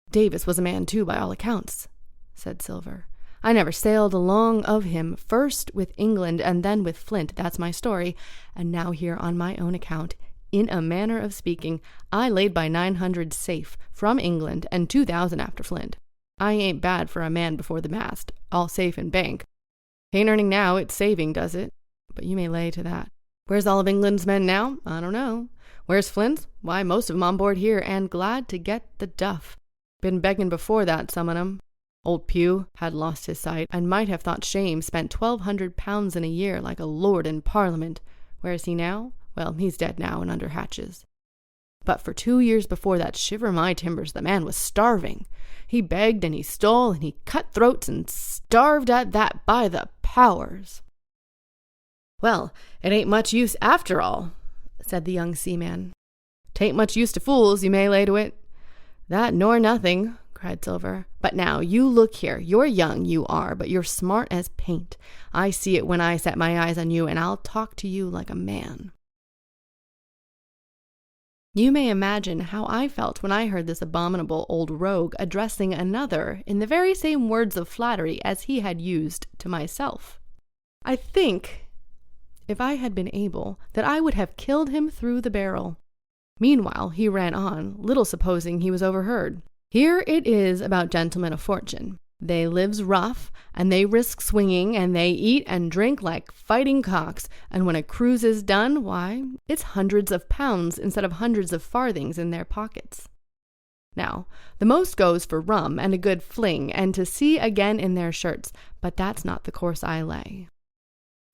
Davis was a man too, by all accounts, said Silver. I never sailed along of him, first with England and then with Flint, that's my story, and now here on my own account, in a manner of speaking, I laid by 900 safe from England and 2,000 after Flint. I ain't bad for a man before the mast, all safe in bank. Ain't earning now, it's saving, does it? But you may lay to that. Where's all of England's men now? I don't know. Where's Flint's? Why, most of 'em on board here, and glad to get the duff. Been begging before that, some of 'em. Old Pugh had lost his sight, and might have thought shame, spent £1,200 in a year like a lord in Parliament. Where is he now? Well, he's dead now and under hatches. But for 2 years before that, shiver my timbers, the man was starving. He begged and he stole and he cut throats and starved at that by the powers. Well, it ain't much use after all, said the young seaman. 'Tain't much use to fools, you may lay to it. That nor nothing, cried Silver. But now, you look here. You're young, you are, but you're smart as paint. I see it when I set my eyes on you, and I'll talk to you like a man. You may imagine how I felt when I heard this abominable old rogue addressing another in the very same words of flattery as he had used to myself. I think, if I had been able, that I would have killed him through the barrel. Meanwhile, he ran on, little supposing he was overheard. Here it is about gentlemen of fortune. They lives rough, and they risk swinging, and they eat and drink like fighting cocks, and when a cruise is done, why, it's hundreds of pounds instead of hundreds of farthings in their pockets. Now, the most goes for rum and a good fling, and to sea again in their shirts, but that's not the course I lay.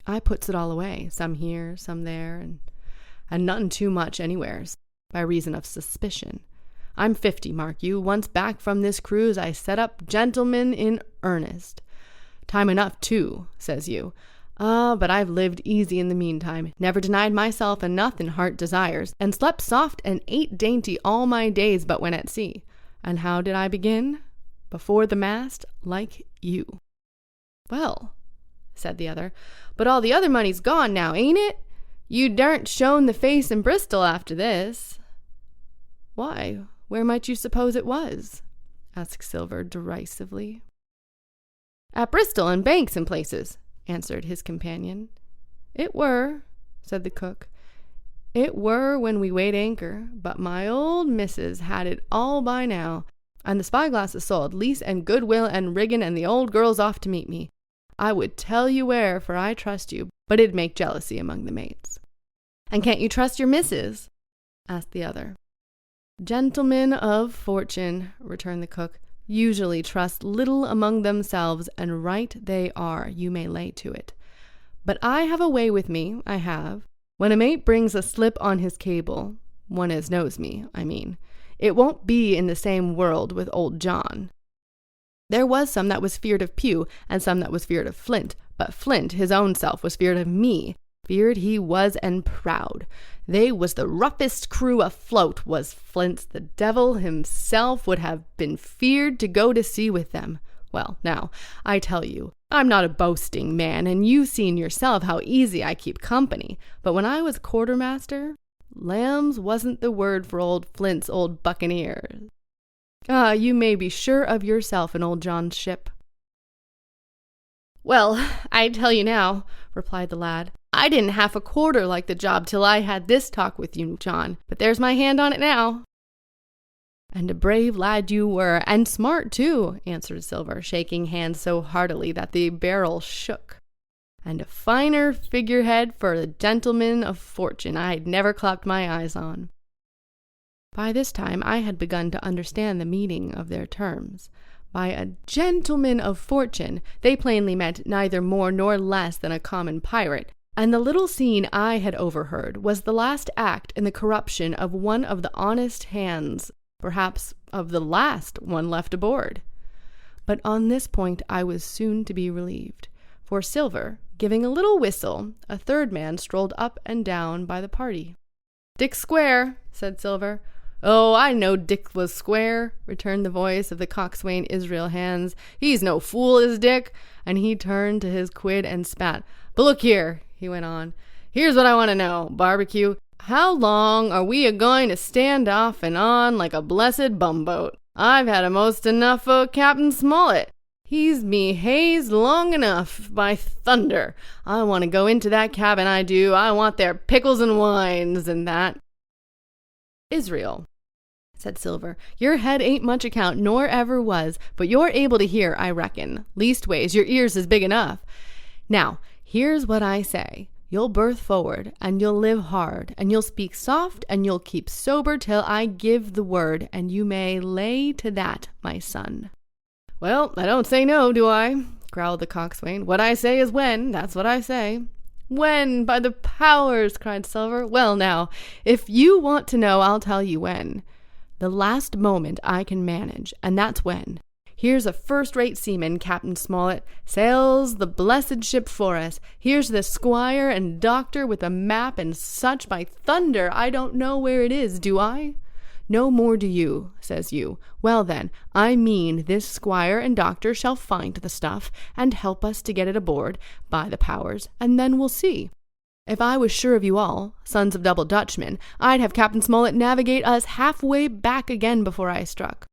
I puts it all away, some here, some there, and none too much anywheres, by reason of suspicion. I'm 50, mark you. Once back from this cruise, I set up gentlemen in earnest. Time enough, too, says you. But I've lived easy in the meantime, never denied myself a nothing heart desires, and slept soft and ate dainty all my days but when at sea. And how did I begin? Before the mast, like you." "Well," said the other, "but all the other money's gone now, ain't it? You daren't shown the face in Bristol after this." "Why, where might you suppose it was?" asked Silver derisively. "At Bristol and banks and places," answered his companion. "It were," said the cook. "It were when we weighed anchor, but my old missus had it all by now, and the spyglass is sold, lease and goodwill and rigging, and the old girl's off to meet me. I would tell you where, for I trust you, but it'd make jealousy among the mates." "And can't you trust your missus?" asked the other. "Gentlemen of fortune," returned the cook, "usually trust little among themselves, and right they are, you may lay to it. But I have a way with me, I have. When a mate brings a slip on his cable, one as knows me, I mean, it won't be in the same world with old John. There was some that was feared of Pew, and some that was feared of Flint, but Flint, his own self, was feared of me. Feared he was and proud. They was the roughest crew afloat, was Flint's. The devil himself would have been feared to go to sea with them. Well, now, I tell you, I'm not a boasting man, and you've seen yourself how easy I keep company. But when I was quartermaster, lambs wasn't the word for old Flint's old buccaneers. You may be sure of yourself in old John's ship." "Well, I tell you now," replied the lad, "I didn't half a quarter like the job till I had this talk with you, John, but there's my hand on it now." "And a brave lad you were, and smart too," answered Silver, shaking hands so heartily that the barrel shook. "And a finer figurehead for a gentleman of fortune I'd never clapped my eyes on." By this time I had begun to understand the meaning of their terms. By a gentleman of fortune, they plainly meant neither more nor less than a common pirate, and the little scene I had overheard was the last act in the corruption of one of the honest hands, perhaps of the last one left aboard. But on this point I was soon to be relieved, for Silver, giving a little whistle, a third man strolled up and down by the party. "Dick square," said Silver. "Oh, I know Dick was square," returned the voice of the coxswain Israel Hands. "He's no fool, is Dick." And he turned to his quid and spat. "But look here," he went on, "here's what I want to know, Barbecue. How long are we a-going to stand off and on like a blessed bumboat? I've had a'most enough o' Captain Smollett. He's me hazed long enough, by thunder. I want to go into that cabin, I do. I want their pickles and wines and that." "Israel," said Silver, "your head ain't much account, nor ever was, but you're able to hear, I reckon. Leastways, your ears is big enough. Now, here's what I say. You'll berth forward, and you'll live hard, and you'll speak soft, and you'll keep sober till I give the word, and you may lay to that, my son." "Well, I don't say no, do I?" growled the coxswain. "What I say is when, that's what I say." "When, by the powers!" cried Silver. "Well, now, if you want to know, I'll tell you when. The last moment I can manage, and that's when. Here's a first-rate seaman, Captain Smollett, sails the blessed ship for us. Here's the squire and doctor with a map and such. By thunder, I don't know where it is, do I? No more do you, says you. Well then, I mean this squire and doctor shall find the stuff and help us to get it aboard, by the powers, and then we'll see. If I was sure of you all, sons of double Dutchmen, I'd have Captain Smollett navigate us halfway back again before I struck."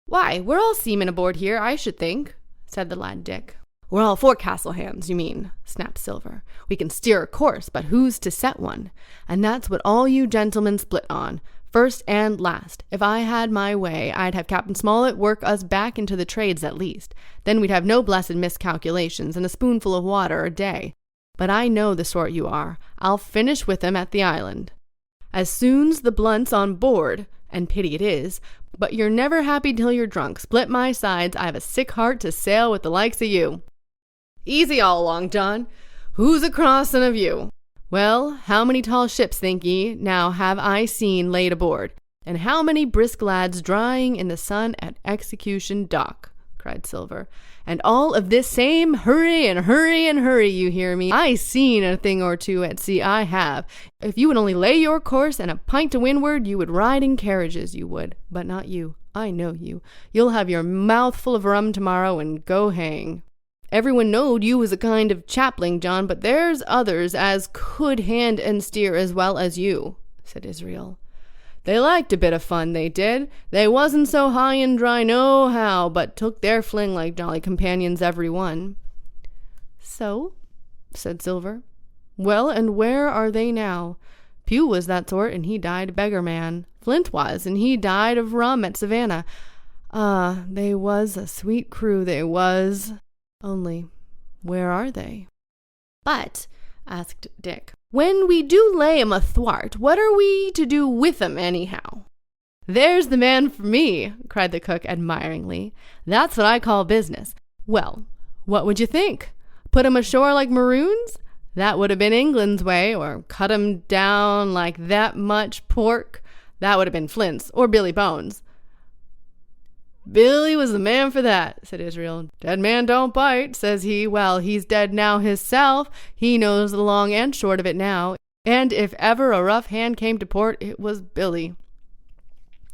"Why, we're all seamen aboard here, I should think," said the lad Dick. "We're all forecastle hands, you mean," snapped Silver. "We can steer a course, but who's to set one? And that's what all you gentlemen split on. First and last, if I had my way, I'd have Captain Smollett work us back into the trades at least. Then we'd have no blessed miscalculations and a spoonful of water a day. But I know the sort you are. I'll finish with 'em at the island. As soon's the blunt's on board, and pity it is, but you're never happy till you're drunk. Split my sides, I've a sick heart to sail with the likes of you." "Easy all along, John. Who's a-crossin' of you?" "Well, how many tall ships, think ye, now have I seen laid aboard? And how many brisk lads drying in the sun at Execution Dock?" cried Silver. "And all of this same hurry and hurry and hurry, you hear me? I seen a thing or two at sea, I have. If you would only lay your course and a pint to windward, you would ride in carriages, you would. But not you. I know you. You'll have your mouth full of rum tomorrow and go hang. Everyone knowed you was a kind of chaplain, John, but there's others as could hand and steer as well as you," said Israel. "They liked a bit of fun, they did. They wasn't so high and dry nohow, but took their fling like jolly companions every one." "So?" said Silver. "Well, and where are they now? Pugh was that sort, and he died a beggar man. Flint was, and he died of rum at Savannah. Ah, they was a sweet crew, they was. Only, where are they?" "But," asked Dick, "when we do lay 'em athwart, what are we to do with 'em, anyhow?" "There's the man for me," cried the cook admiringly. "That's what I call business. Well, what would you think? Put 'em ashore like maroons? That would have been England's way, or cut 'em down like that much pork. That would have been Flint's, or Billy Bones." "Billy was the man for that," said Israel. "Dead man don't bite," says he. Well, he's dead now hisself. He knows the long and short of it now. And if ever a rough hand came to port, it was Billy.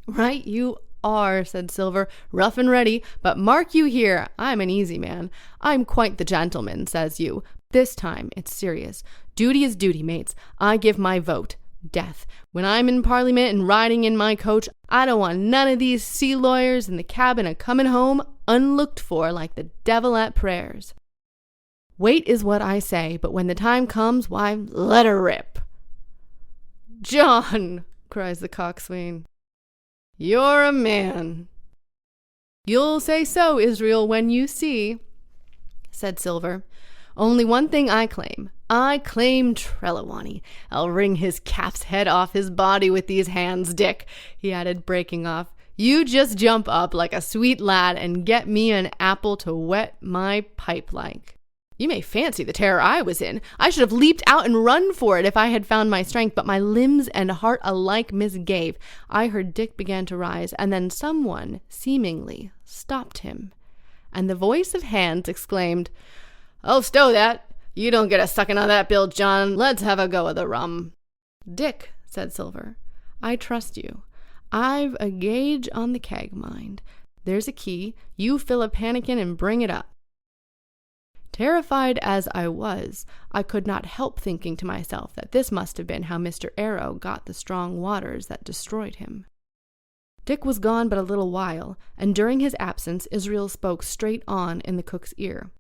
"Right you are," said Silver, "rough and ready. But mark you here, I'm an easy man. I'm quite the gentleman, says you. This time it's serious. Duty is duty, mates. I give my vote. Death. When I'm in Parliament and riding in my coach, I don't want none of these sea lawyers in the cabin a-comin' home unlooked for like the devil at prayers. Wait is what I say, but when the time comes, why, let her rip." "John," cries the coxswain, "you're a man." "You'll say so, Israel, when you see," said Silver. "Only one thing I claim. I claim Trelawney. I'll wring his calf's head off his body with these hands, Dick," he added, breaking off. "You just jump up like a sweet lad and get me an apple to wet my pipe like. You may fancy the terror I was in. I should have leaped out and run for it if I had found my strength, but my limbs and heart alike misgave. I heard Dick began to rise, and then someone, seemingly, stopped him. And the voice of Hans exclaimed, "Oh, stow that! You don't get a sucking on that bill, John. Let's have a go of the rum." "Dick," said Silver, "I trust you. I've a gauge on the keg, mind. There's a key. You fill a pannikin and bring it up." Terrified as I was, I could not help thinking to myself that this must have been how Mr. Arrow got the strong waters that destroyed him. Dick was gone but a little while, and during his absence Israel spoke straight on in the cook's ear.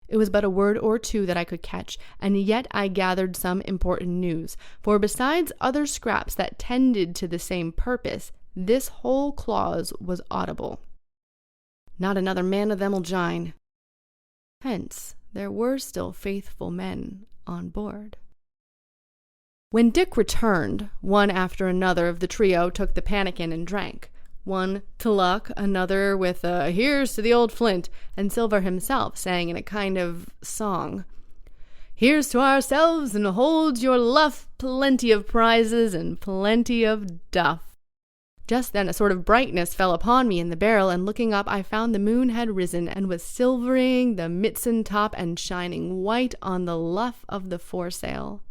It was but a word or two that I could catch, and yet I gathered some important news, for besides other scraps that tended to the same purpose, this whole clause was audible. "Not another man of them'll jine." Hence, there were still faithful men on board. When Dick returned, one after another of the trio took the pannikin and drank. One to luck, another with a "Here's to the old Flint," and Silver himself sang in a kind of song, "Here's to ourselves, and hold your luff, plenty of prizes and plenty of duff." Just then a sort of brightness fell upon me in the barrel, and looking up I found the moon had risen and was silvering the mizzen top and shining white on the luff of the foresail.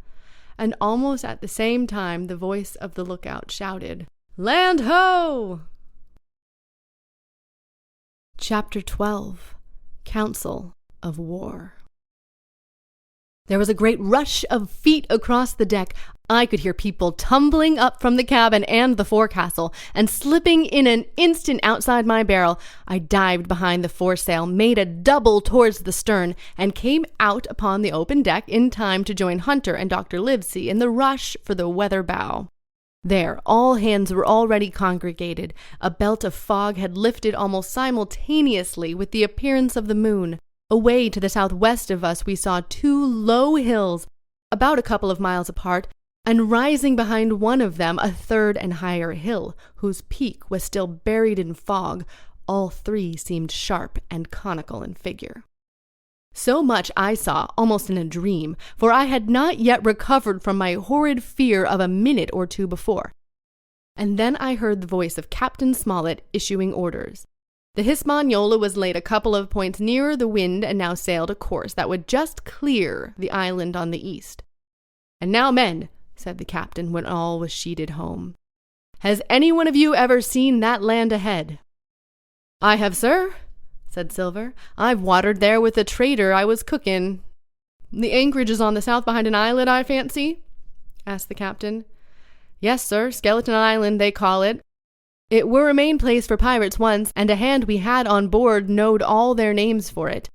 And almost at the same time the voice of the lookout shouted, "Land ho!" Chapter 12. Council of War. There was a great rush of feet across the deck. I could hear people tumbling up from the cabin and the forecastle, and slipping in an instant outside my barrel, I dived behind the foresail, made a double towards the stern, and came out upon the open deck in time to join Hunter and Dr. Livesey in the rush for the weather bow. There, all hands were already congregated. A belt of fog had lifted almost simultaneously with the appearance of the moon. Away to the southwest of us we saw two low hills, about a couple of miles apart, and rising behind one of them a third and higher hill, whose peak was still buried in fog. All three seemed sharp and conical in figure. So much I saw, almost in a dream, for I had not yet recovered from my horrid fear of a minute or two before. And then I heard the voice of Captain Smollett issuing orders. The Hispaniola was laid a couple of points nearer the wind and now sailed a course that would just clear the island on the east. "And now, men," said the captain when all was sheeted home, "has any one of you ever seen that land ahead?" "I have, sir," said Silver. "I've watered there with a trader I was cooking." "The anchorage is on the south behind an islet, I fancy?" asked the captain. "Yes, sir, Skeleton Island, they call it. It were a main place for pirates once, and a hand we had on board knowed all their names for it.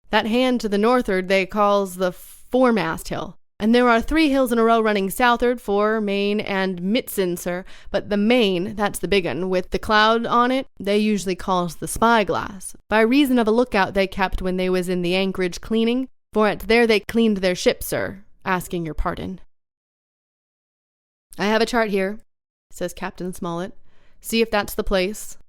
That hand to the north'ard they calls the foremast hill, and there are 3 hills in a row running south'ard, fore, main, and mitzen, sir, but the main, that's the big un, with the cloud on it, they usually calls the spyglass, by reason of a lookout they kept when they was in the anchorage cleaning, for at there they cleaned their ship, sir, asking your pardon." "I have a chart here," says Captain Smollett. "See if that's the place."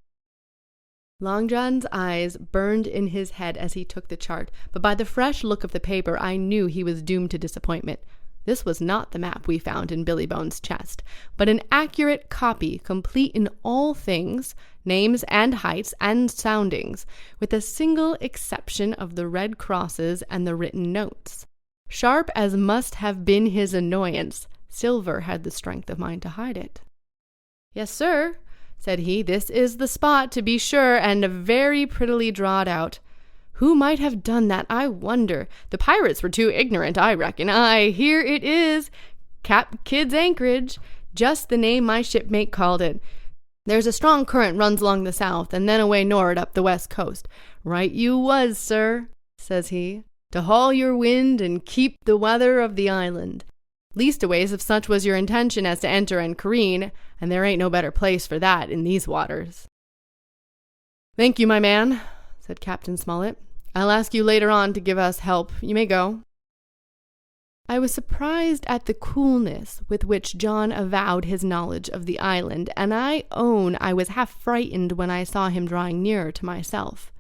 Long John's eyes burned in his head as he took the chart, but by the fresh look of the paper I knew he was doomed to disappointment. This was not the map we found in Billy Bones' chest, but an accurate copy, complete in all things, names and heights and soundings, with a single exception of the red crosses and the written notes. Sharp as must have been his annoyance, Silver had the strength of mind to hide it. "Yes, sir," said he, "this is the spot, to be sure, and very prettily drawed out. Who might have done that, I wonder? The pirates were too ignorant, I reckon. Aye, here it is, Cap Kidd's anchorage, just the name my shipmate called it. There's a strong current runs along the south, and then away nor'ard up the west coast. Right you was, sir," says he, "to haul your wind and keep the weather of the island. Leastways, if such was your intention as to enter and careen, and there ain't no better place for that in these waters." "Thank you, my man," said Captain Smollett. "I'll ask you later on to give us help. You may go." I was surprised at the coolness with which John avowed his knowledge of the island, and I own I was half frightened when I saw him drawing nearer to myself.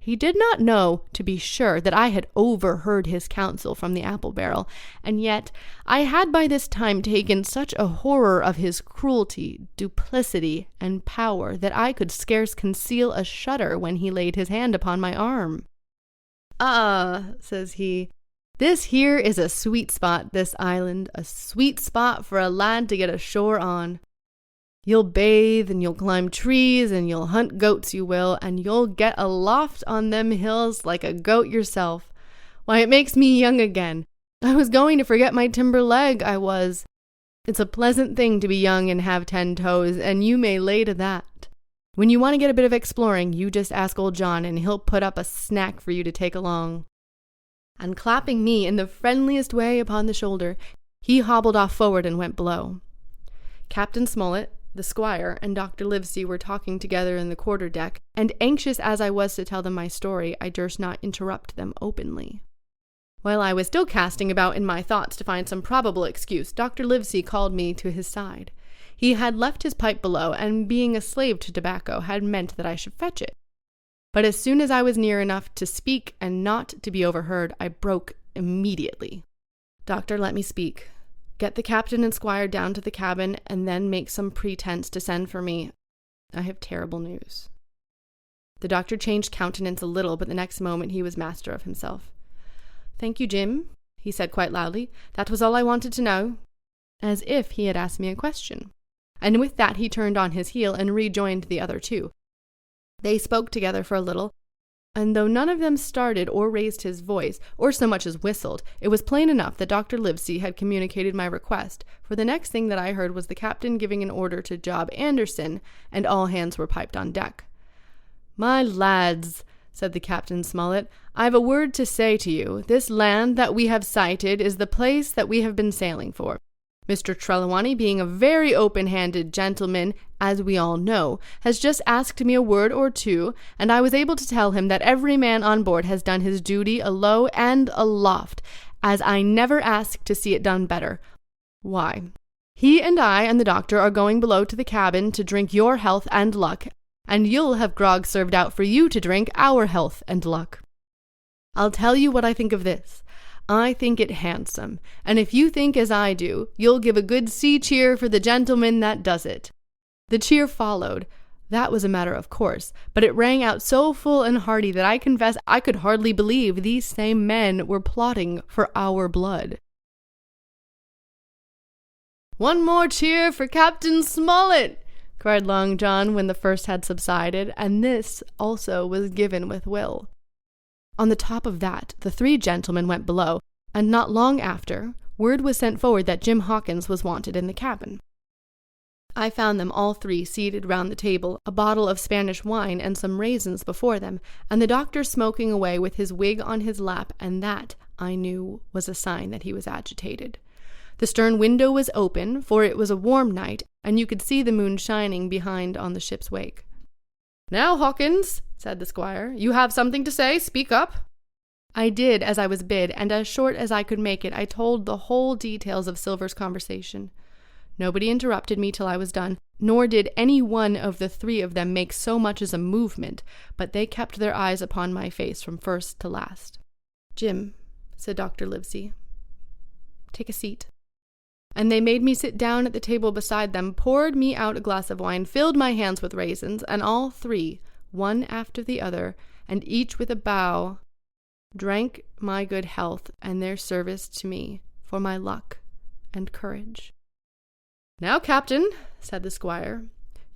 He did not know, to be sure, that I had overheard his counsel from the apple barrel, and yet I had by this time taken such a horror of his cruelty, duplicity, and power that I could scarce conceal a shudder when he laid his hand upon my arm. "Ah," says he, "this here is a sweet spot, this island, a sweet spot for a lad to get ashore on. You'll bathe, and you'll climb trees, and you'll hunt goats, you will, and you'll get aloft on them hills like a goat yourself. Why, it makes me young again. I was going to forget my timber leg, I was. It's a pleasant thing to be young and have 10 toes, and you may lay to that. When you want to get a bit of exploring, you just ask old John, and he'll put up a snack for you to take along." And clapping me in the friendliest way upon the shoulder, he hobbled off forward and went below. Captain Smollett, the squire, and Dr. Livesey were talking together in the quarter-deck, and anxious as I was to tell them my story, I durst not interrupt them openly. While I was still casting about in my thoughts to find some probable excuse, Dr. Livesey called me to his side. He had left his pipe below, and being a slave to tobacco had meant that I should fetch it. But as soon as I was near enough to speak and not to be overheard, I broke immediately. "Doctor, let me speak. Get the captain and squire down to the cabin, and then make some pretense to send for me. I have terrible news." The doctor changed countenance a little, but the next moment he was master of himself. "Thank you, Jim," he said quite loudly. "That was all I wanted to know," as if he had asked me a question. And with that he turned on his heel and rejoined the other 2. They spoke together for a little, and though none of them started or raised his voice, or so much as whistled, it was plain enough that Dr. Livesey had communicated my request, for the next thing that I heard was the captain giving an order to Job Anderson, and all hands were piped on deck. "My lads," said the Captain Smollett, "I've a word to say to you. This land that we have sighted is the place that we have been sailing for. Mr. Trelawney, being a very open-handed gentleman, as we all know, has just asked me a word or two, and I was able to tell him that every man on board has done his duty alow and aloft, as I never asked to see it done better. Why, he and I and the doctor are going below to the cabin to drink your health and luck, and you'll have grog served out for you to drink our health and luck. I'll tell you what I think of this. I think it handsome, and if you think as I do, you'll give a good sea cheer for the gentleman that does it." The cheer followed, That was a matter of course, but it rang out so full and hearty that I confess I could hardly believe these same men were plotting for our blood. "One more cheer for Captain Smollett!" cried Long John when the first had subsided, and this also was given with will. On the top of that, the 3 gentlemen went below, and not long after, word was sent forward that Jim Hawkins was wanted in the cabin. I found them all 3 seated round the table, a bottle of Spanish wine and some raisins before them, and the doctor smoking away with his wig on his lap, and that, I knew, was a sign that he was agitated. The stern window was open, for it was a warm night, and you could see the moon shining behind on the ship's wake. "Now, Hawkins," said the squire, "you have something to say. Speak up." I did as I was bid, and as short as I could make it, I told the whole details of Silver's conversation. Nobody interrupted me till I was done, nor did any one of the 3 of them make so much as a movement, but they kept their eyes upon my face from first to last. "Jim," said Dr. Livesey, "take a seat." And they made me sit down at the table beside them, poured me out a glass of wine, filled my hands with raisins, and all 3, one after the other, and each with a bow, drank my good health and their service to me for my luck and courage. "Now, Captain," said the squire,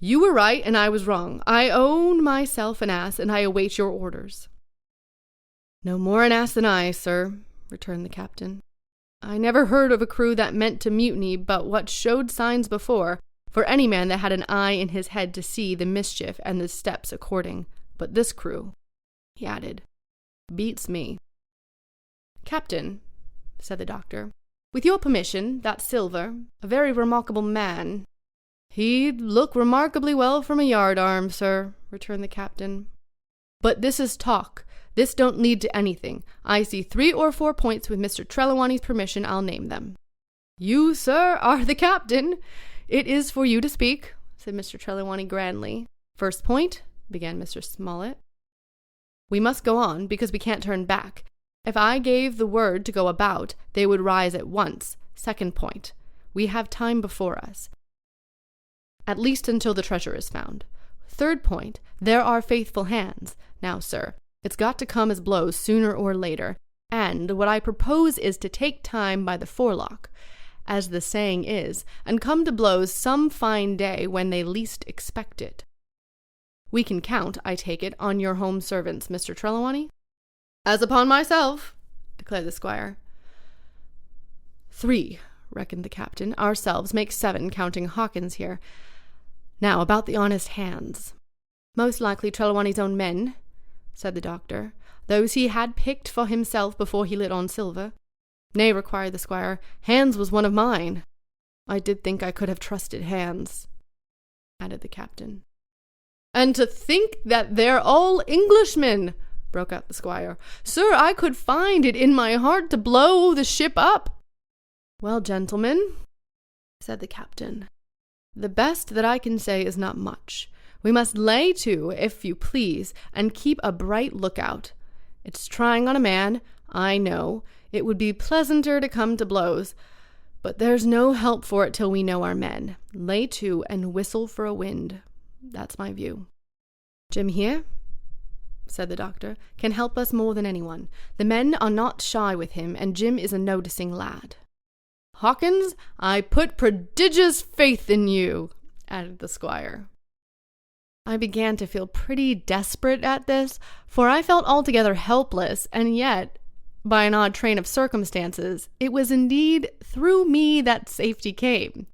"you were right and I was wrong. I own myself an ass, and I await your orders." "No more an ass than I, sir," returned the captain. "I never heard of a crew that meant to mutiny but what showed signs before, for any man that had an eye in his head to see the mischief and the steps according. But this crew," he added, "beats me." "Captain," said the doctor, "with your permission, that Silver, a very remarkable man—" "He'd look remarkably well from a yardarm, sir," returned the captain. "But this is talk. This don't lead to anything. I see 3 or 4 points. With Mr. Trelawney's permission, I'll name them." "You, sir, are the captain. It is for you to speak," said Mr. Trelawney grandly. "First point," began Mr. Smollett. "We must go on, because we can't turn back. If I gave the word to go about, they would rise at once. Second point, we have time before us, at least until the treasure is found. Third point, there are faithful hands. Now, sir, it's got to come as blows sooner or later, and what I propose is to take time by the forelock, as the saying is, and come to blows some fine day when they least expect it. We can count, I take it, on your home servants, Mr. Trelawney?" "As upon myself," declared the squire. 3, reckoned the captain. "Ourselves make 7, counting Hawkins here. Now, about the honest hands." "Most likely Trelawney's own men," said the doctor. "Those he had picked for himself before he lit on Silver." "Nay," required the squire, "Hands was one of mine." "I did think I could have trusted Hands," added the captain. "And to think that they're all Englishmen," broke out the squire. "Sir, I could find it in my heart to blow the ship up." "Well, gentlemen," said the captain, "the best that I can say is not much. We must lay to, if you please, and keep a bright lookout. It's trying on a man, I know. It would be pleasanter to come to blows, but there's no help for it till we know our men. Lay to and whistle for a wind. That's my view. Jim here," said the doctor, "can help us more than anyone. The men are not shy with him, and Jim is a noticing lad." "Hawkins, I put prodigious faith in you," added the squire. I began to feel pretty desperate at this, for I felt altogether helpless, and yet, by an odd train of circumstances, it was indeed through me that safety came.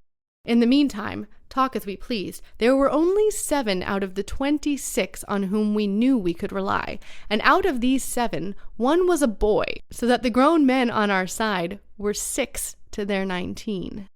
In the meantime, talk as we pleased, there were only 7 out of the 26 on whom we knew we could rely, and out of these 7, 1 was a boy, so that the grown men on our side were 6 to their 19.